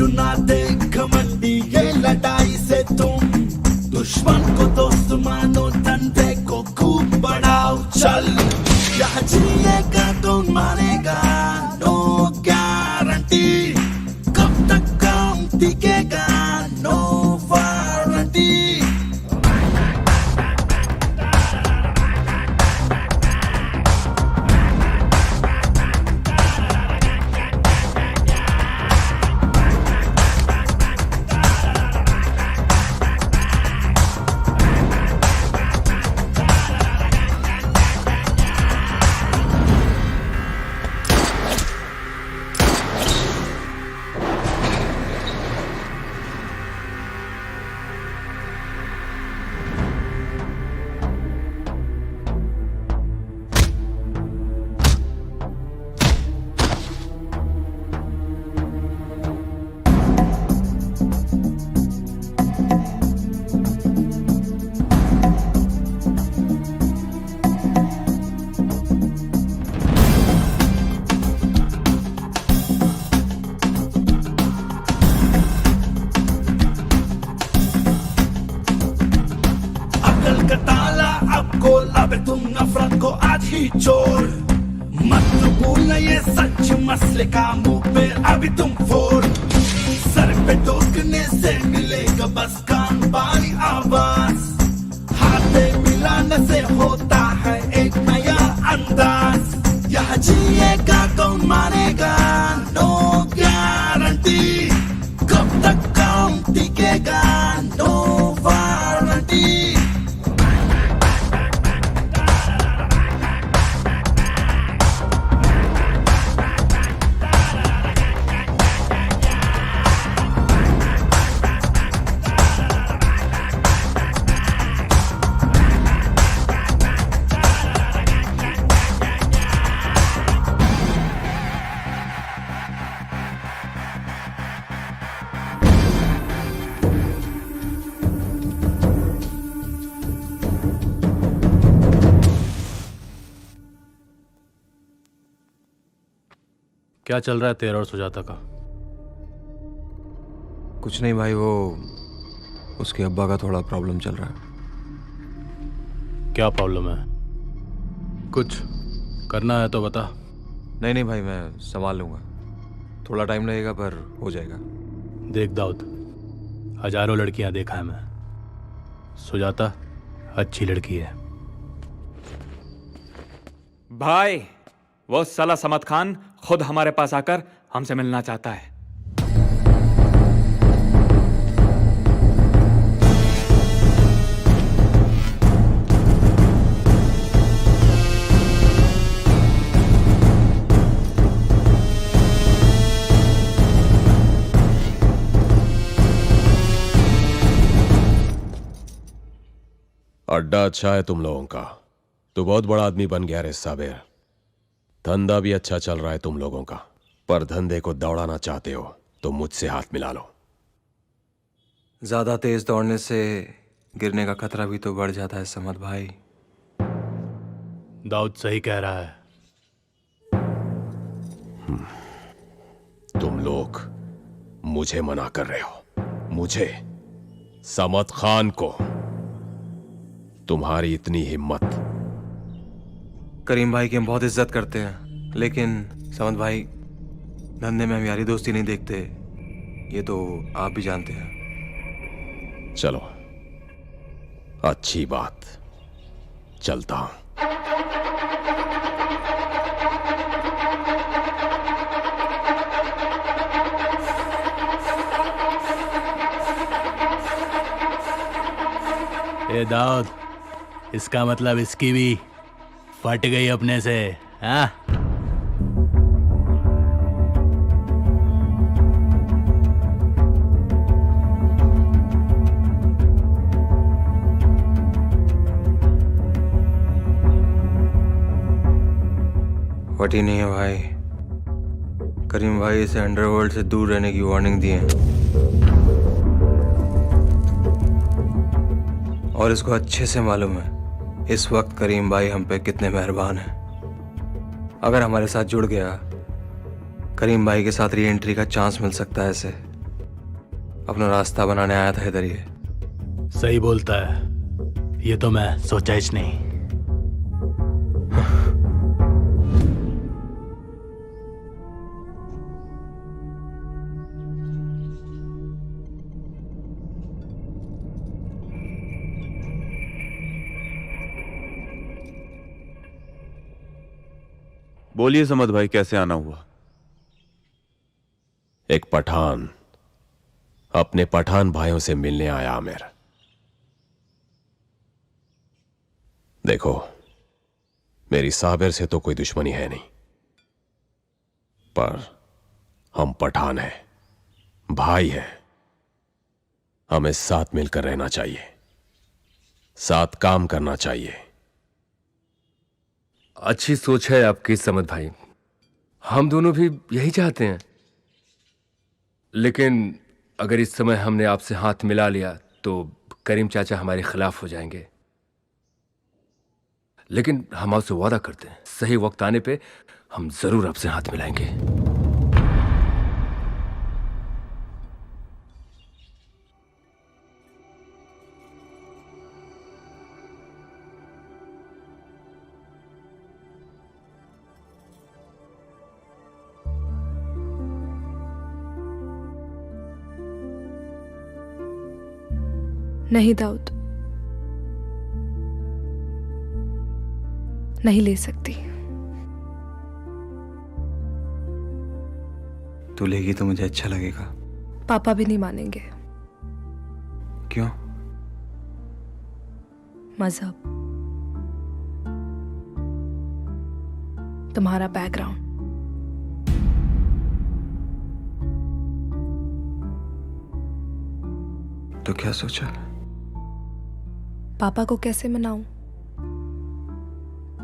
सुना दे घमंडी ये लड़ाई से तुम दुश्मन को दोस्त मानो, धंधे को खूब बढ़ाओ चल। यहाँ जिएगा कौन मारेगा, नो गारंटी। कब तक काम टिकेगा, नो वारंटी। अकल का ताला अब खोल, अब तुम नफरत को आज ही छोड़। मत भूल ये सच मसले का मुंह पे अभी तुम फोड़। सर पे टोकने से मिलेगा बस कान बारी आवाज। हाथे मिलाने से होता है एक नया अंदाज। यहाँ जिएगा कौन मानेगा, नो गारंटी। कब तक काम टिकेगा, नो वारंटी। क्या चल रहा है तेरा और सुजाता का? कुछ नहीं भाई, वो उसके अब्बा का थोड़ा प्रॉब्लम चल रहा है। क्या प्रॉब्लम है? कुछ करना है तो बता। नहीं नहीं भाई, मैं संभाल लूंगा। थोड़ा टाइम लगेगा पर हो जाएगा। देख दाऊद, हजारों लड़कियां देखा है मैं, सुजाता अच्छी लड़की है। भाई वो साला समत खान खुद हमारे पास आकर हमसे मिलना चाहता है। अड्डा अच्छा है तुम लोगों का। तू बहुत बड़ा आदमी बन गया रे साबिर। धंधा भी अच्छा चल रहा है तुम लोगों का, पर धंधे को दौड़ाना चाहते हो तो मुझसे हाथ मिला लो। ज्यादा तेज दौड़ने से गिरने का खतरा भी तो बढ़ जाता है समत भाई। दाऊद सही कह रहा है। तुम लोग मुझे मना कर रहे हो, मुझे, समत खान को। तुम्हारी इतनी हिम्मत। करीम भाई की हम बहुत इज्जत करते हैं, लेकिन समत भाई धंधे में हम यारी दोस्ती नहीं देखते, ये तो आप भी जानते हैं। चलो, अच्छी बात, चलता हूं। ए दाऊद, इसका मतलब इसकी भी फट गई अपने से, हाँ? फटी नहीं है भाई। करीम भाई इसे अंडरवर्ल्ड से दूर रहने की वार्निंग दी है और इसको अच्छे से मालूम है इस वक्त करीम भाई हम पे कितने मेहरबान हैं। अगर हमारे साथ जुड़ गया, करीम भाई के साथ री एंट्री का चांस मिल सकता है इसे। अपना रास्ता बनाने आया था इधर ये। सही बोलता है, ये तो मैं सोचा ही नहीं। बोलिए समद भाई, कैसे आना हुआ? एक पठान अपने पठान भाइयों से मिलने आया आमिर। देखो, मेरी साबिर से तो कोई दुश्मनी है नहीं, पर हम पठान हैं, भाई हैं। हमें साथ मिलकर रहना चाहिए, साथ काम करना चाहिए। अच्छी सोच है आपकी समद भाई, हम दोनों भी यही चाहते हैं। लेकिन अगर इस समय हमने आपसे हाथ मिला लिया तो करीम चाचा हमारे खिलाफ हो जाएंगे। लेकिन हम आपसे वादा करते हैं, सही वक्त आने पे हम जरूर आपसे हाथ मिलाएंगे। नहीं दाऊद, नहीं ले सकती। तू लेगी तो मुझे अच्छा लगेगा। पापा भी नहीं मानेंगे। क्यों? मजहब, तुम्हारा बैकग्राउंड। तो क्या सोचा? पापा को कैसे मनाऊं?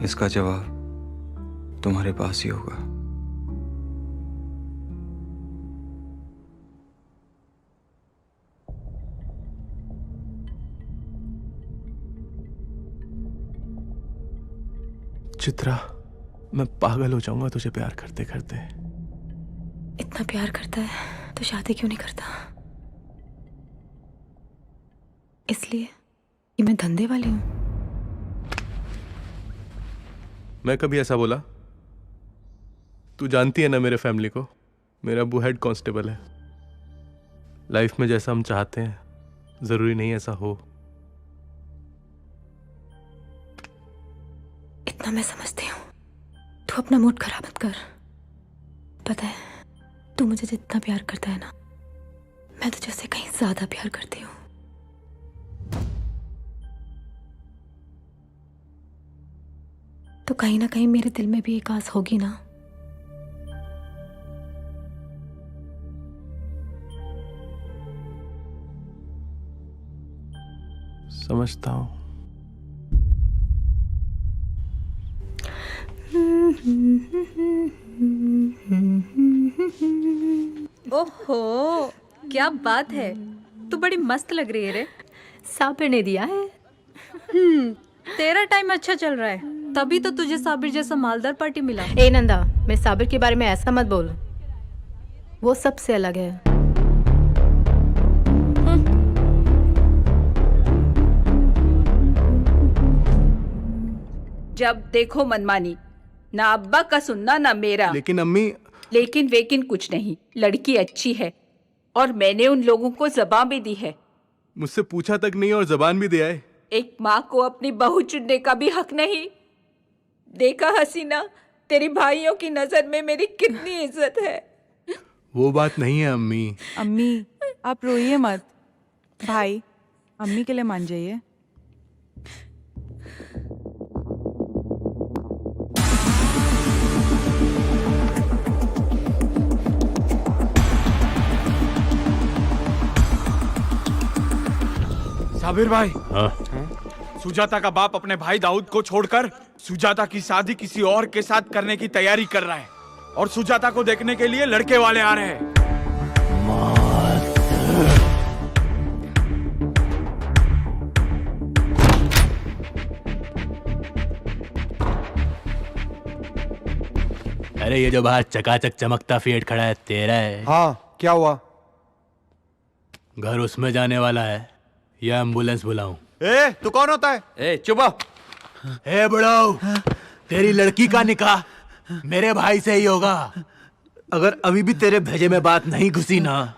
इसका जवाब तुम्हारे पास ही होगा। चित्रा, मैं पागल हो जाऊंगा तुझे प्यार करते करते। इतना प्यार करता है तो शादी क्यों नहीं करता? इसलिए कि मैं धंधे वाली हूं। मैं कभी ऐसा बोला? तू जानती है ना मेरे फैमिली को। मेरा अब्बू हेड कांस्टेबल है। लाइफ में जैसा हम चाहते हैं जरूरी नहीं ऐसा हो। इतना मैं समझती हूँ। तू अपना मूड खराब मत कर। पता है, तू मुझे जितना प्यार करता है ना, मैं तुझे उससे कहीं ज्यादा प्यार करती हूँ। तो कहीं ना कहीं मेरे दिल में भी एक आस होगी ना। समझता हूं। ओहो, क्या बात है, तू बड़ी मस्त लग रही है रे। साबिर ने दिया है। तेरा टाइम अच्छा चल रहा है, तभी तो तुझे साबिर जैसा मालदार पार्टी मिला। ए नंदा, मैं साबिर के बारे में ऐसा मत बोल, वो सबसे अलग है। जब देखो मनमानी, ना अब्बा का सुनना ना मेरा। लेकिन अम्मी। लेकिन वेकिन कुछ नहीं, लड़की अच्छी है और मैंने उन लोगों को जबान भी दी है। मुझसे पूछा तक नहीं और जबान भी दिया है। एक माँ को अपनी बहू चुनने का भी हक नहीं। देखा हसीना, तेरी भाइयों की नजर में मेरी कितनी इज्जत है। वो बात नहीं है अम्मी। अम्मी, आप रोइए मत। भाई, अम्मी के लिए मान जाइए। साबिर भाई। हाँ? सुजाता का बाप अपने भाई दाऊद को छोड़कर सुजाता की शादी किसी और के साथ करने की तैयारी कर रहा है और सुजाता को देखने के लिए लड़के वाले आ रहे हैं। अरे ये जो बाहर चकाचक चमकता फिएट खड़ा है तेरा है? हाँ, क्या हुआ? घर उसमें जाने वाला है या एम्बुलेंस बुलाऊं? ए, तू कौन होता है? ए चुप हो। ए बुढ़ाऊ, तेरी लड़की का निकाह मेरे भाई से ही होगा। अगर अभी भी तेरे भेजे में बात नहीं घुसी ना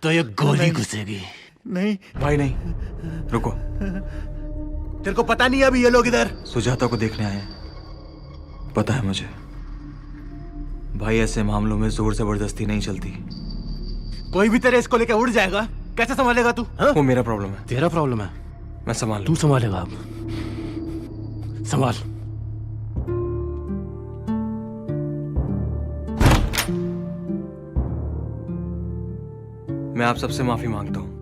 तो ये गोली घुसेगी। नहीं भाई नहीं, रुको। तेरे को पता नहीं है अभी ये लोग इधर? सुजाता को देखने आए हैं। पता है मुझे। भाई ऐसे मामलों में जोर जबरदस्ती नहीं चलती। कोई भी तेरे इसको लेके उड़ जाएगा, कैसे संभालेगा तू? वो मेरा प्रॉब्लम है। तेरा प्रॉब्लम है? मैं संभाल तू संभालेगा अब। संभाल। मैं आप सबसे माफी मांगता हूं।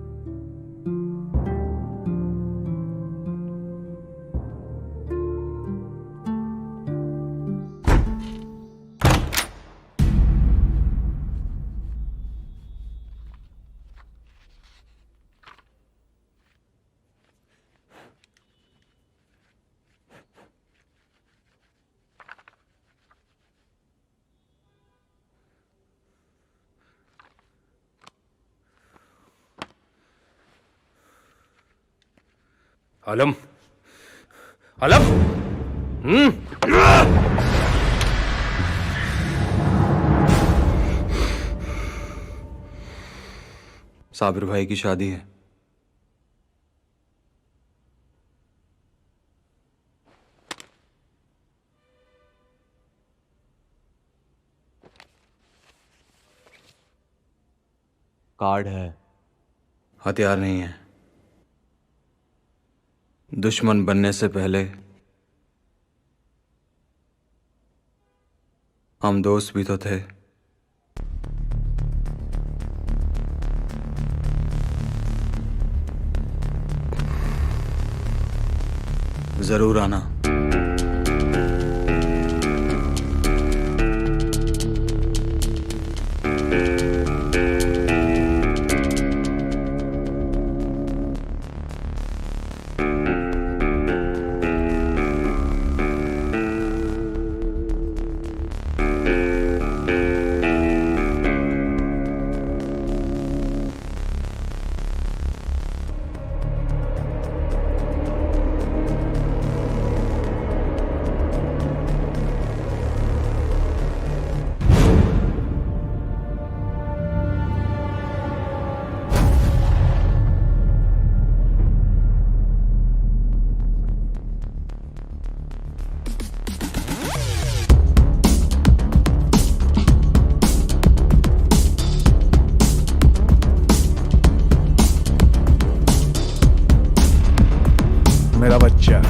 आलम, आलम, साबिर भाई की शादी है। कार्ड है। हथियार नहीं है। दुश्मन बनने से पहले हम दोस्त भी तो थे। जरूर आना। मेरा बच्चा।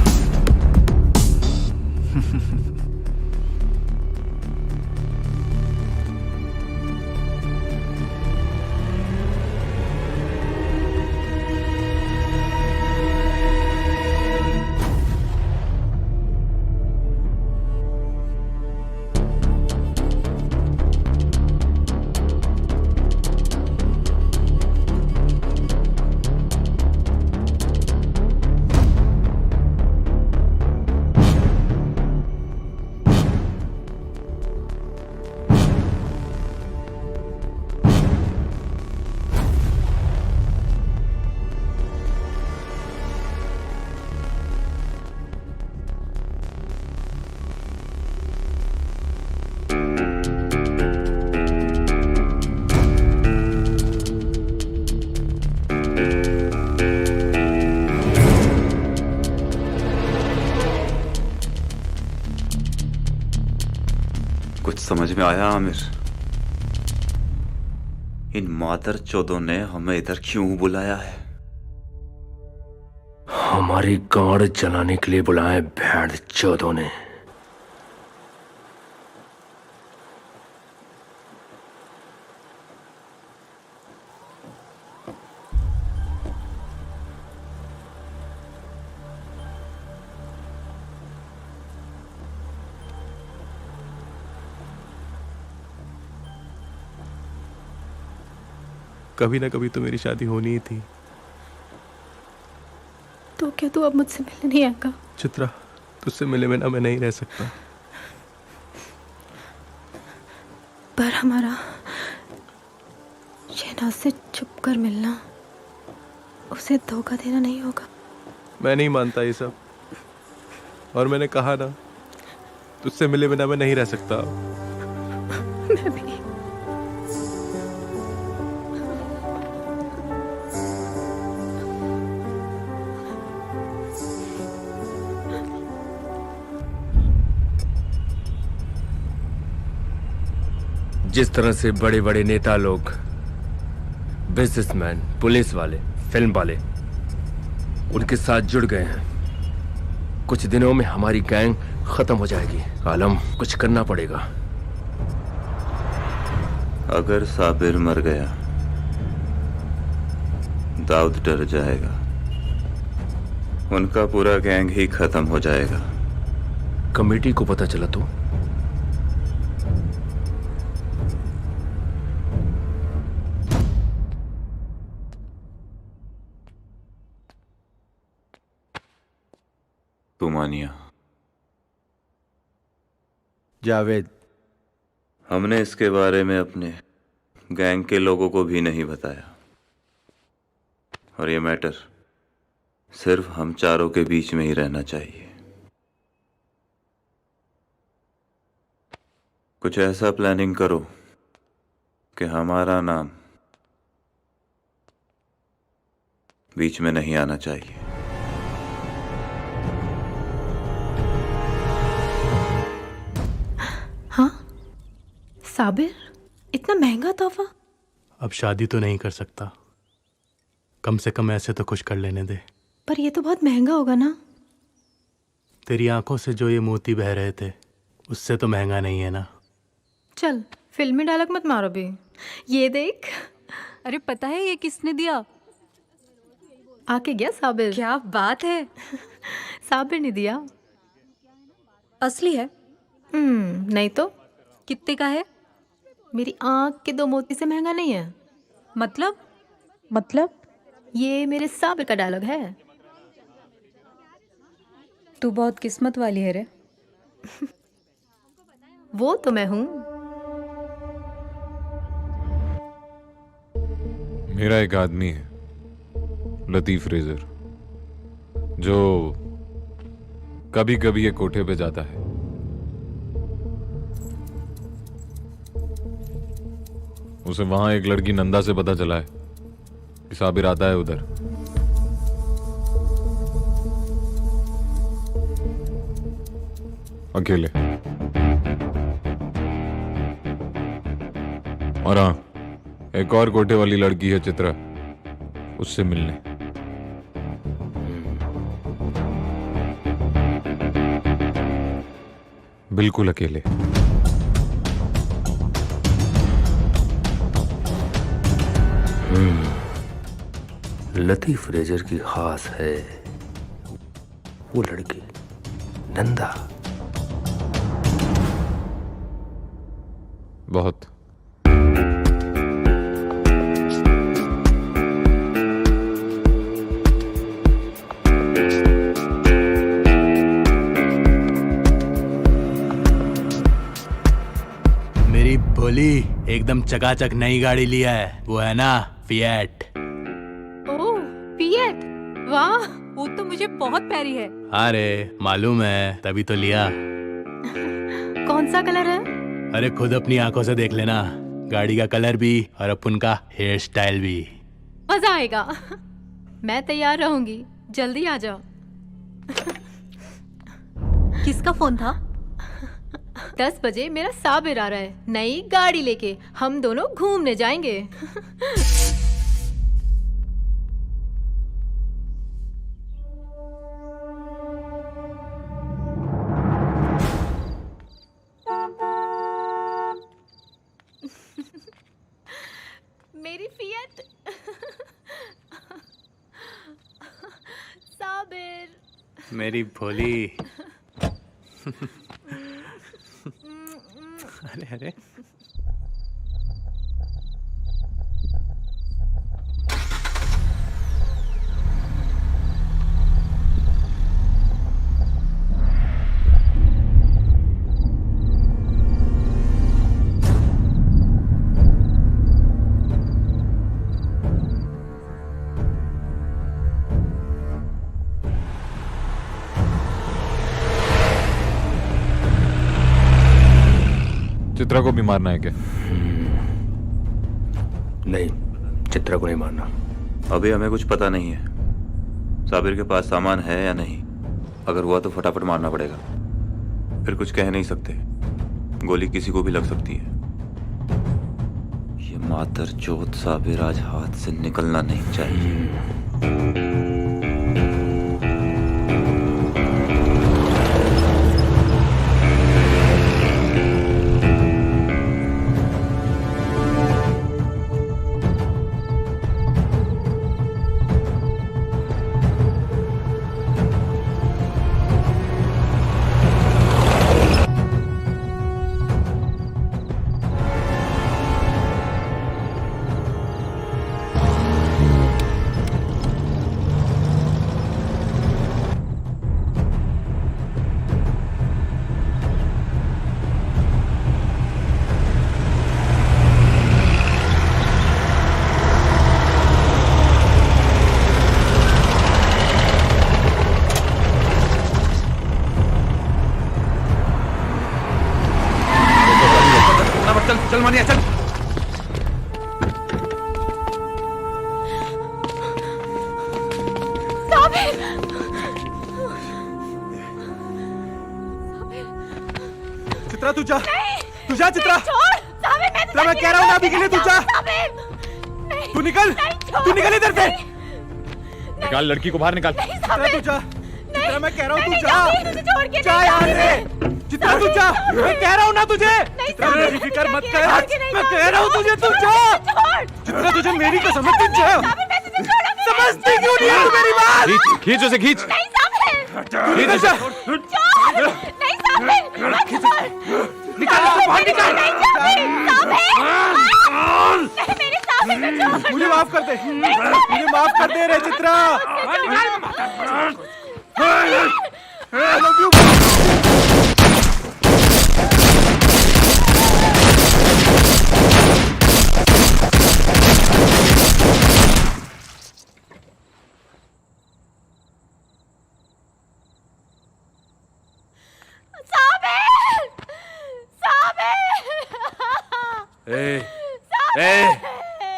कुछ समझ में आया आमिर? इन मादर चौदों ने हमें इधर क्यों बुलाया है? हमारी गाड़ जलाने के लिए बुलाए भेड़ चौदों ने। कभी ना कभी तो मेरी शादी होनी ही थी। तो क्या तू अब मुझसे मिलने नहीं आएगा? चित्रा, तुझसे मिले बिना मैं नहीं रह सकता। पर हमारा शहनाज से छुप कर मिलना उसे धोखा देना नहीं होगा। मैं नहीं मानता ये सब, और मैंने कहा ना, तुझसे मिले बिना मैं नहीं रह सकता। मैं भी। जिस तरह से बड़े बड़े नेता लोग, बिजनेसमैन, पुलिस वाले, फिल्म वाले उनके साथ जुड़ गए हैं, कुछ दिनों में हमारी गैंग खत्म हो जाएगी। आलम, कुछ करना पड़ेगा। अगर साबिर मर गया, दाऊद डर जाएगा, उनका पूरा गैंग ही खत्म हो जाएगा। कमेटी को पता चला तो? तुमानिया, जावेद, हमने इसके बारे में अपने गैंग के लोगों को भी नहीं बताया, और ये मैटर सिर्फ हम चारों के बीच में ही रहना चाहिए। कुछ ऐसा प्लानिंग करो कि हमारा नाम बीच में नहीं आना चाहिए। हाँ साबिर, इतना महंगा तोहफा? अब शादी तो नहीं कर सकता, कम से कम ऐसे तो कुछ कर लेने दे। पर ये तो बहुत महंगा होगा ना? तेरी आंखों से जो ये मोती बह रहे थे, उससे तो महंगा नहीं है ना। चल फिल्मी डायलॉग मत मारो भी। ये देख। अरे पता है ये किसने दिया? आके गया साबिर। क्या बात है। साबिर ने दिया। असली है? नहीं तो। कितने का है? मेरी आंख के 2 मोती से महंगा नहीं है। मतलब ये मेरे साबिर का डायलॉग है। तू बहुत किस्मत वाली है रे। वो तो मैं हूं। मेरा एक आदमी है, लतीफ रेजर, जो कभी कभी ये कोठे पे जाता है। उसे वहां एक लड़की नंदा से पता चला है कि साबिर आता है उधर। अकेले। और हाँ, एक और कोठे वाली लड़की है चित्रा, उससे मिलने। बिल्कुल अकेले। लतीफ रेजर की खास है वो लड़की नंदा। बहुत। मेरी भोली एकदम चकाचक नई गाड़ी लिया है, वो है ना फिएट। ओह फिएट, वाह। वो तो मुझे बहुत प्यारी है। अरे मालूम है, तभी तो लिया। कौन सा कलर है? अरे खुद अपनी आंखों से देख लेना, गाड़ी का कलर भी और अपन का हेयर स्टाइल भी। मजा आएगा। मैं तैयार रहूंगी, जल्दी आ जाओ। किसका फोन था? 10 बजे मेरा साबिर आ रहा है नई गाड़ी लेके, हम दोनों घूमने जाएंगे। मेरी फिएट। साबिर। मेरी भोली। अरे अरे चित्रा को भी मारना है क्या? नहीं, चित्रा को नहीं मारना। अभी हमें कुछ पता नहीं है साबिर के पास सामान है या नहीं। अगर हुआ तो फटाफट मारना पड़ेगा, फिर कुछ कह नहीं सकते, गोली किसी को भी लग सकती है। ये मातरचोद साबिर आज हाथ से निकलना नहीं चाहिए। चल मानिया चल। साबिर! चित्रा तू जा, तू जा चित्रा। साबिर, मैं कह रहा हूँ ना अभी के लिए तू जा। तू निकल इधर से। निकाल लड़की को बाहर निकाल। चित्रा तू जा, चित्रा मैं कह रहा हूँ तू जा। जा यहाँ से। चित्रा तू जा, मैं कह रहा हूँ ना तुझे। चित्रा मेरी फिक्र मत कर, मैं कह रहा हूँ तुझे तू जा। चित्रा तुझे मेरी कसम है, तू जा। समझती क्यों नहीं है तू मेरी बात? खींच उसे, खींच। इधर जा। निकाल उसे बाहर, निकाल। मुझे माफ कर दे, मुझे माफ कर दे रे चित्रा। I love you.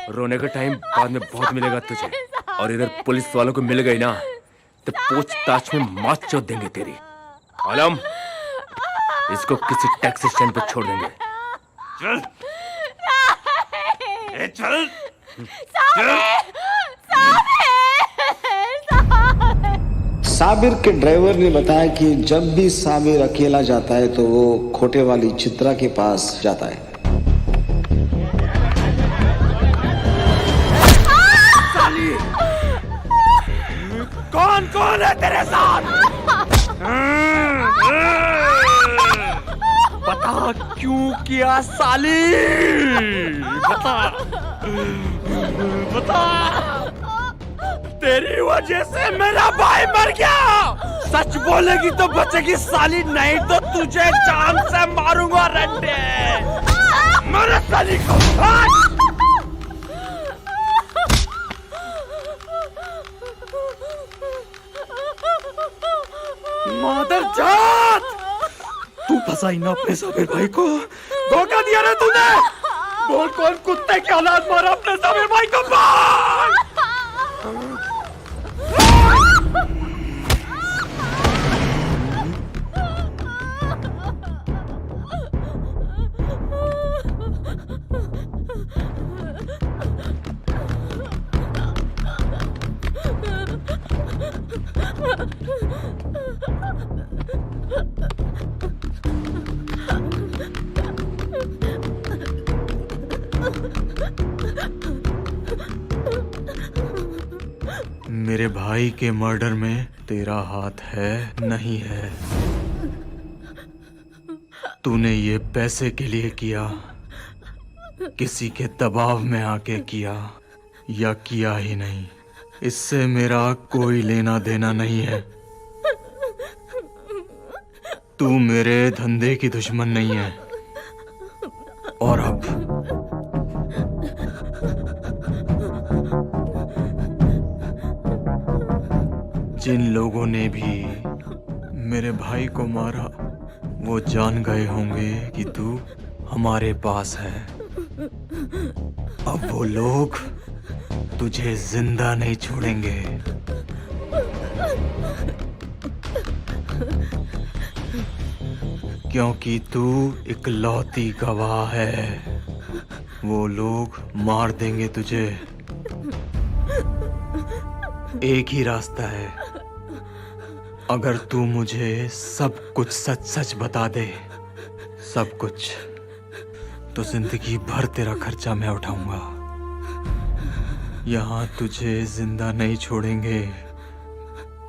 रोने का टाइम बाद में बहुत मिलेगा तुझे, और इधर पुलिस वालों को मिल गई ना तो पूछताछ में मौत चोट देंगे तेरी। आलम, इसको किसी टैक्सी स्टैंड पर छोड़ देंगे। चल चल साबिर के ड्राइवर ने बताया कि जब भी साबिर अकेला जाता है तो वो खोटे वाली चित्रा के पास जाता है। कौन कौन है तेरे साथ? बता क्यों किया साली? बता बता। तेरी वजह से मेरा भाई मर गया। सच बोलेगी तो बचेगी साली, नहीं तो तुझे जान से मारूंगा रंडे। मर साली को। मादरजात, तू फंसाई ना अपने साबिर भाई को। धोखा दिया ना तूने। बोल कौन कुत्ते की औलाद मारा अपने साबिर भाई को? बोल। मेरे भाई के मर्डर में तेरा हाथ है नहीं है? तूने ये पैसे के लिए किया, किसी के दबाव में आके किया, या किया ही नहीं? इससे मेरा कोई लेना देना नहीं है। तू मेरे धंधे की दुश्मन नहीं है। और अब जिन लोगों ने भी मेरे भाई को मारा वो जान गए होंगे कि तू हमारे पास है। अब वो लोग तुझे जिंदा नहीं छोड़ेंगे। क्योंकि तू इकलौती गवाह है। वो लोग मार देंगे तुझे। एक ही रास्ता है, अगर तू मुझे सब कुछ सच सच बता दे, सब कुछ, तो जिंदगी भर तेरा खर्चा मैं उठाऊंगा। यहाँ तुझे जिंदा नहीं छोड़ेंगे।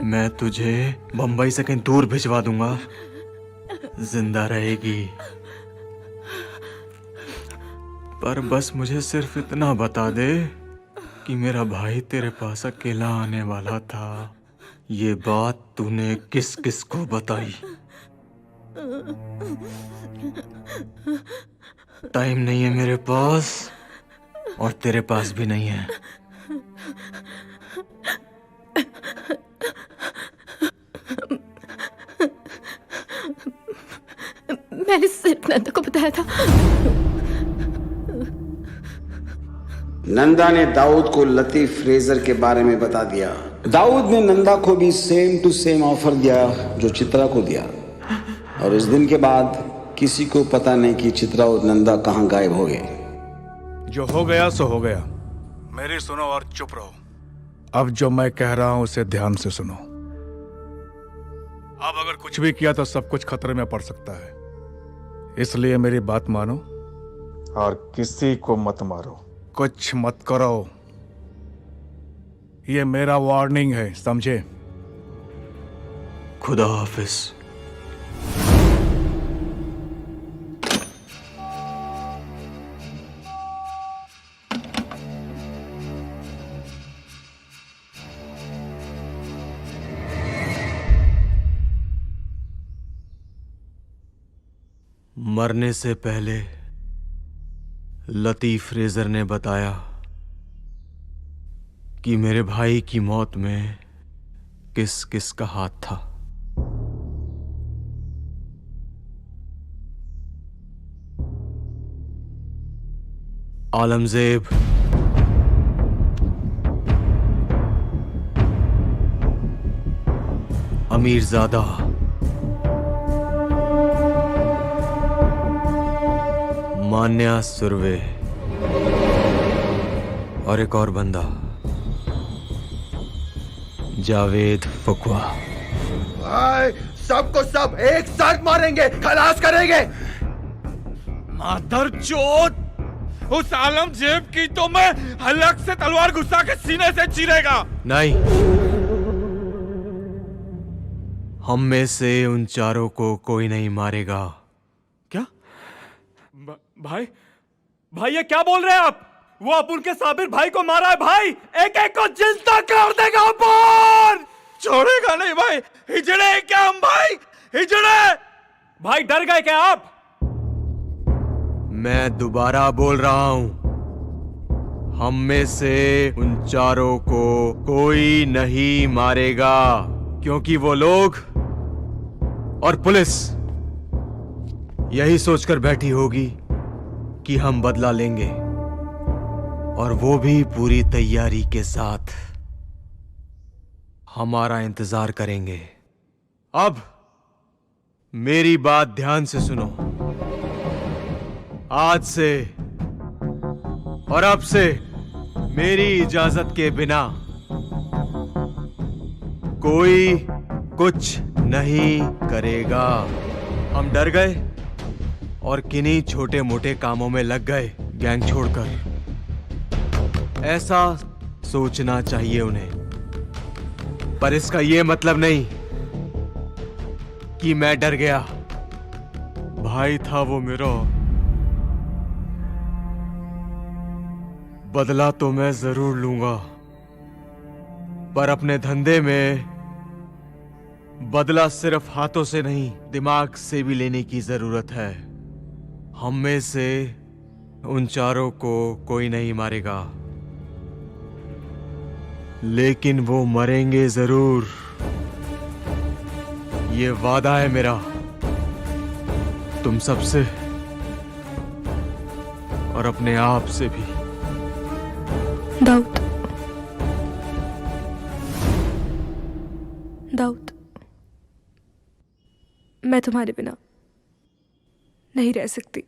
मैं तुझे बंबई से कहीं दूर भिजवा दूंगा, जिंदा रहेगी। पर बस मुझे सिर्फ इतना बता दे कि मेरा भाई तेरे पास अकेला आने वाला था। ये बात तूने किस किस को बताई? टाइम नहीं है मेरे पास, और तेरे पास भी नहीं है। मैंने सिर्फ नंदा को बताया था। नंदा ने दाऊद को लतीफ फ्रेजर के बारे में बता दिया। दाऊद ने नंदा को भी सेम टू सेम ऑफर दिया जो चित्रा को दिया। और उस दिन के बाद किसी को पता नहीं कि चित्रा और नंदा कहां गायब हो गए। जो हो गया सो हो गया। मेरी सुनो और चुप रहो। अब जो मैं कह रहा हूं उसे ध्यान से सुनो। अब अगर कुछ भी किया तो सब कुछ खतरे में पड़ सकता है। इसलिए मेरी बात मानो और किसी को मत मारो, कुछ मत करो। ये मेरा वार्निंग है, समझे? खुदा हाफिज। मरने से पहले लतीफ फ्रेजर ने बताया कि मेरे भाई की मौत में किस किस का हाथ था। आलमजेब, अमीरजादा, मान्या सुरवे और एक और बंदा, जावेद फुकवा। भाई सबको सब एक साथ मारेंगे, खलास करेंगे। मादरचोद, उस आलमजेब की तो मैं हलक से तलवार घुसा के सीने से चीरेगा। नहीं, हम में से उन चारों को कोई नहीं मारेगा। भाई, भाई ये क्या बोल रहे हैं आप? वो अपुन के साबिर भाई को मारा है भाई। एक एक को जिंदा कर देगा अपुन। छोड़ेगा नहीं भाई। हिजड़े क्या हम भाई? हिजड़े। भाई डर गए क्या आप? मैं दोबारा बोल रहा हूं, हम में से उन चारों को कोई नहीं मारेगा, क्योंकि वो लोग और पुलिस यही सोचकर बैठी होगी कि हम बदला लेंगे, और वो भी पूरी तैयारी के साथ हमारा इंतजार करेंगे। अब मेरी बात ध्यान से सुनो। आज से और अब से मेरी इजाजत के बिना कोई कुछ नहीं करेगा। हम डर गए और किन्हीं छोटे मोटे कामों में लग गए गैंग छोड़कर। ऐसा सोचना चाहिए उन्हें, पर इसका यह मतलब नहीं कि मैं डर गया। भाई था वो मेरा, बदला तो मैं जरूर लूंगा, पर अपने धंधे में बदला सिर्फ हाथों से नहीं, दिमाग से भी लेने की जरूरत है। हम में से उन चारों को कोई नहीं मारेगा, लेकिन वो मरेंगे जरूर। ये वादा है मेरा तुम सबसे और अपने आप से भी। दाऊद, दाऊद, मैं तुम्हारे बिना नहीं रह सकती।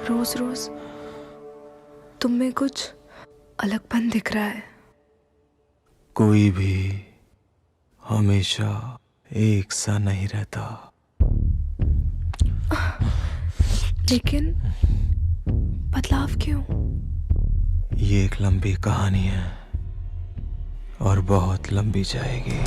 रोज रोज तुम में कुछ अलगपन दिख रहा है। कोई भी हमेशा एक सा नहीं रहता। लेकिन बदलाव क्यों? ये एक लंबी कहानी है और बहुत लंबी जाएगी।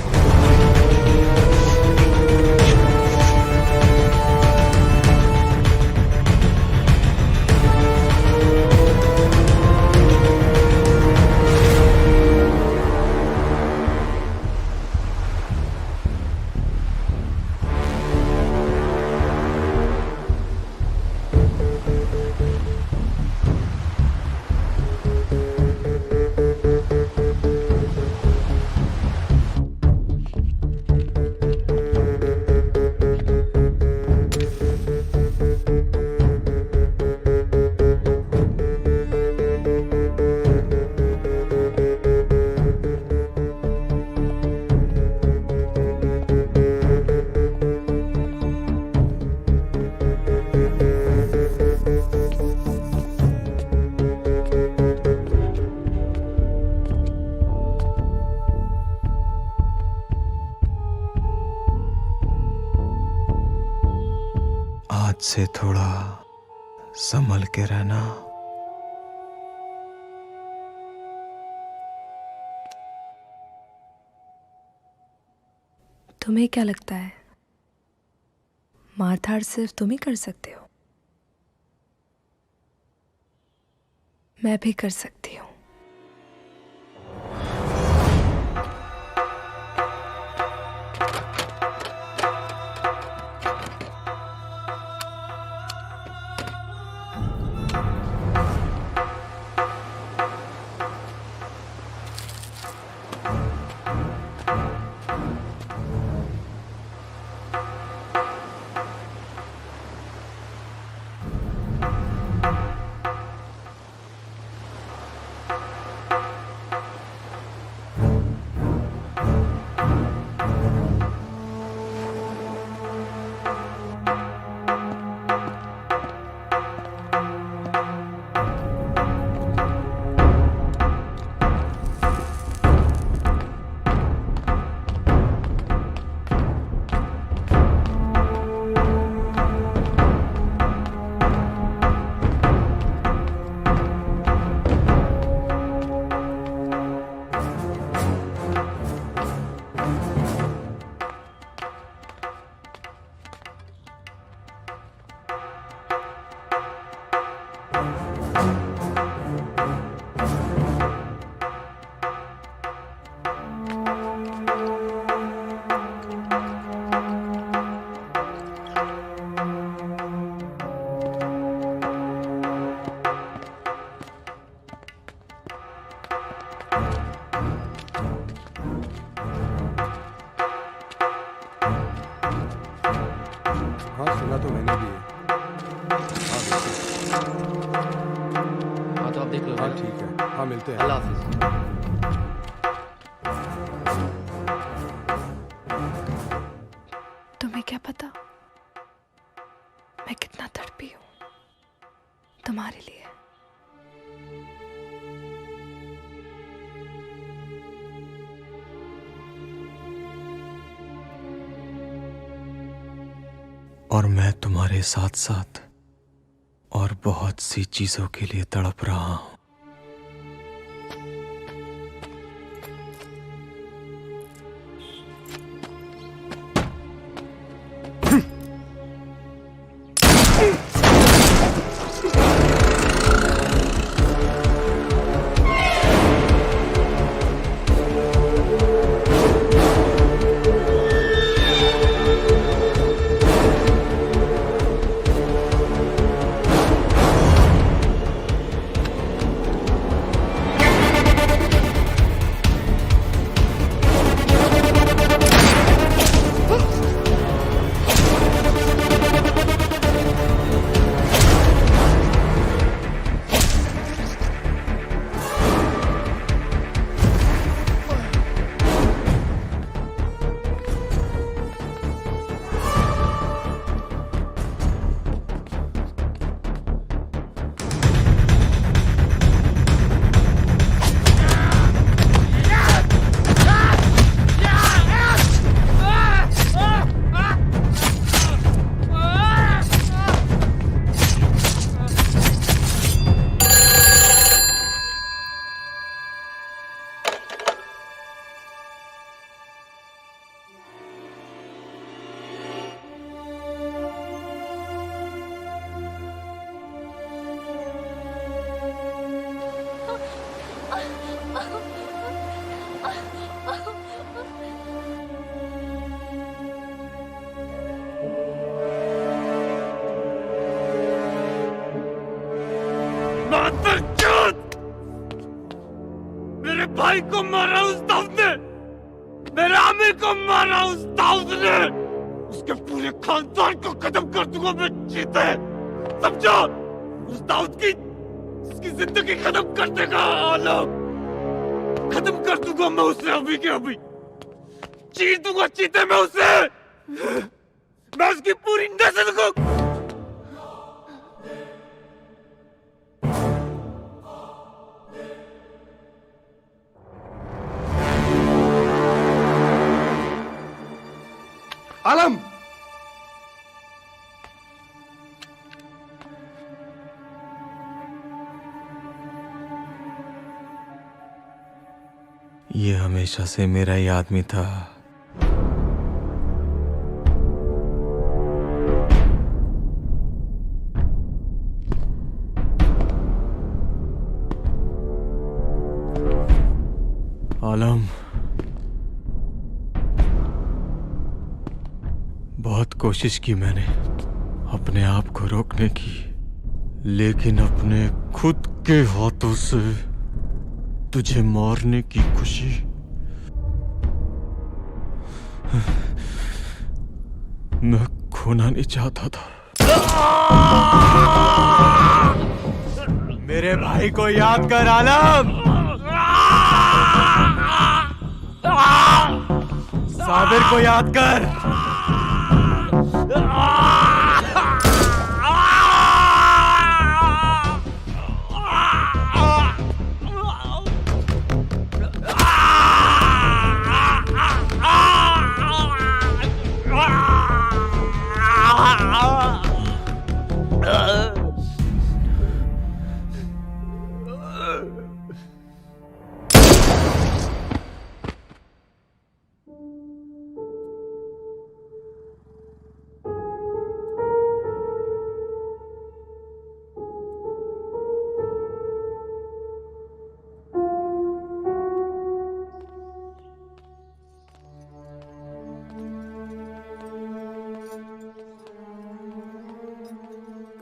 आज से थोड़ा संभल के रहना। तुम्हें क्या लगता है मारधाड़ सिर्फ तुम ही कर सकते हो? मैं भी कर सकती हूँ। चल ठीक है, हाँ मिलते हैं। अल्लाह हाफिज। तुम्हें क्या पता मैं कितना तड़पी हूँ तुम्हारे लिए। और मैं तुम्हारे साथ साथ और बहुत सी चीजों के लिए तड़प रहा हूं। मेरे भाई को मारा उस दाऊद ने, मेरे आमिर को मारा उस दाऊद ने, उसके पूरे खानदान को खत्म कर दूंगा मैं जीते, समझो? उस दाऊद की उसकी जिंदगी खत्म कर देगा आलम, खत्म कर दूंगा मैं उसे अभी के अभी, चीर दूंगा चीते में उसे, मैं उसकी पूरी नस्ल को। आलम, ये हमेशा से मेरा ही आदमी था। आलम, बहुत कोशिश की मैंने अपने आप को रोकने की, लेकिन अपने खुद के हाथों से तुझे मारने की खुशी मैं खोना नहीं चाहता था। मेरे भाई को याद कर आलम, साबिर को याद कर।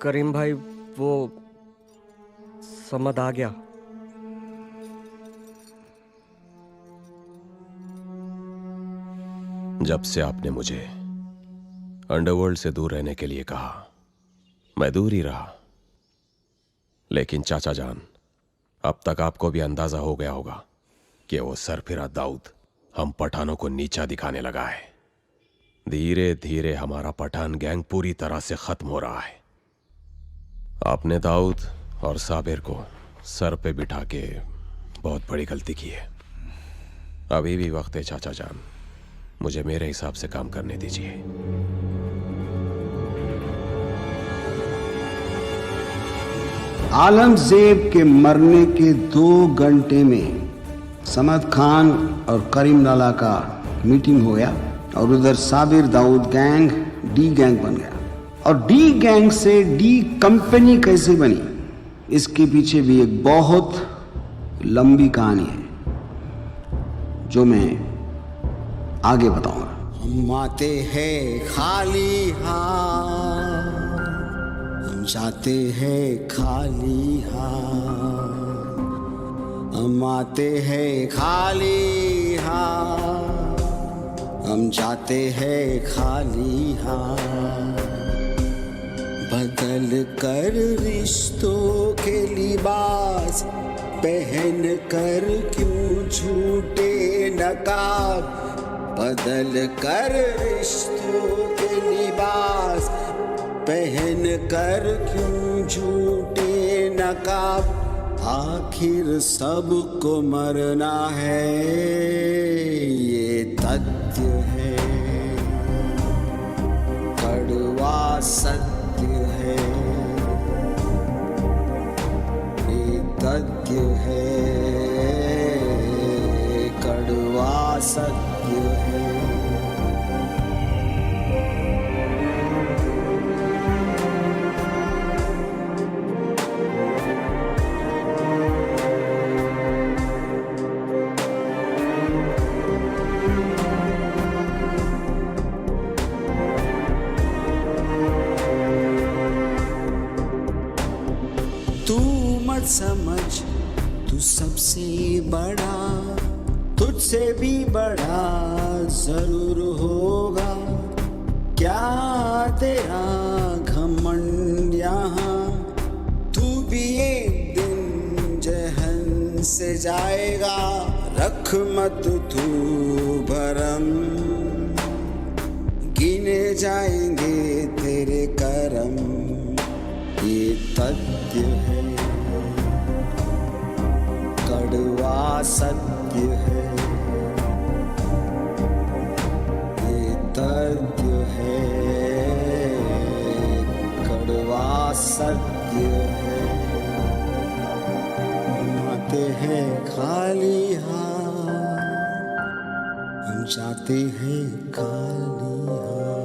करीम भाई, वो समझ आ गया। जब से आपने मुझे अंडरवर्ल्ड से दूर रहने के लिए कहा, मैं दूर ही रहा। लेकिन चाचा जान, अब तक आपको भी अंदाजा हो गया होगा कि वो सरफिरा दाऊद हम पठानों को नीचा दिखाने लगा है। धीरे धीरे हमारा पठान गैंग पूरी तरह से खत्म हो रहा है। आपने दाऊद और साबिर को सर पे बिठा के बहुत बड़ी गलती की है। अभी भी वक्त है चाचा जान, मुझे मेरे हिसाब से काम करने दीजिए। आलमजेब के मरने के 2 घंटे में समद खान और करीम लाला का मीटिंग हो गया और उधर Sabir Dawood gang D gang बन गया। और डी गैंग से डी कंपनी कैसे बनी, इसके पीछे भी एक बहुत लंबी कहानी है जो मैं आगे बताऊंगा। हम आते हैं खाली हाथ, हम जाते हैं खाली हाथ, हम आते हैं खाली हाथ, हम जाते हैं खाली हाथ। बदल कर रिश्तों के लिबास पहन कर क्यों झूठे नकाब, बदल कर रिश्तों के लिबास पहन कर क्यों झूठे नकाब। आखिर सबको मरना है, ये तथ्य है, कड़वा सत्य है, ये तथ्य है, कड़वा सत्य है। समझ तू सबसे बड़ा, तुझसे भी बड़ा जरूर होगा। क्या तेरा घमंड यहाँ, तू भी एक दिन जहन से जाएगा। रख मत तू भरम, गिने जाएंगे तेरे करम, ये तथ्य है, कड़वा सत्य है, ये तथ्य है, कड़वा सत्य है। हम आते हैं खाली हाथ, हम जाते हैं खाली हाथ।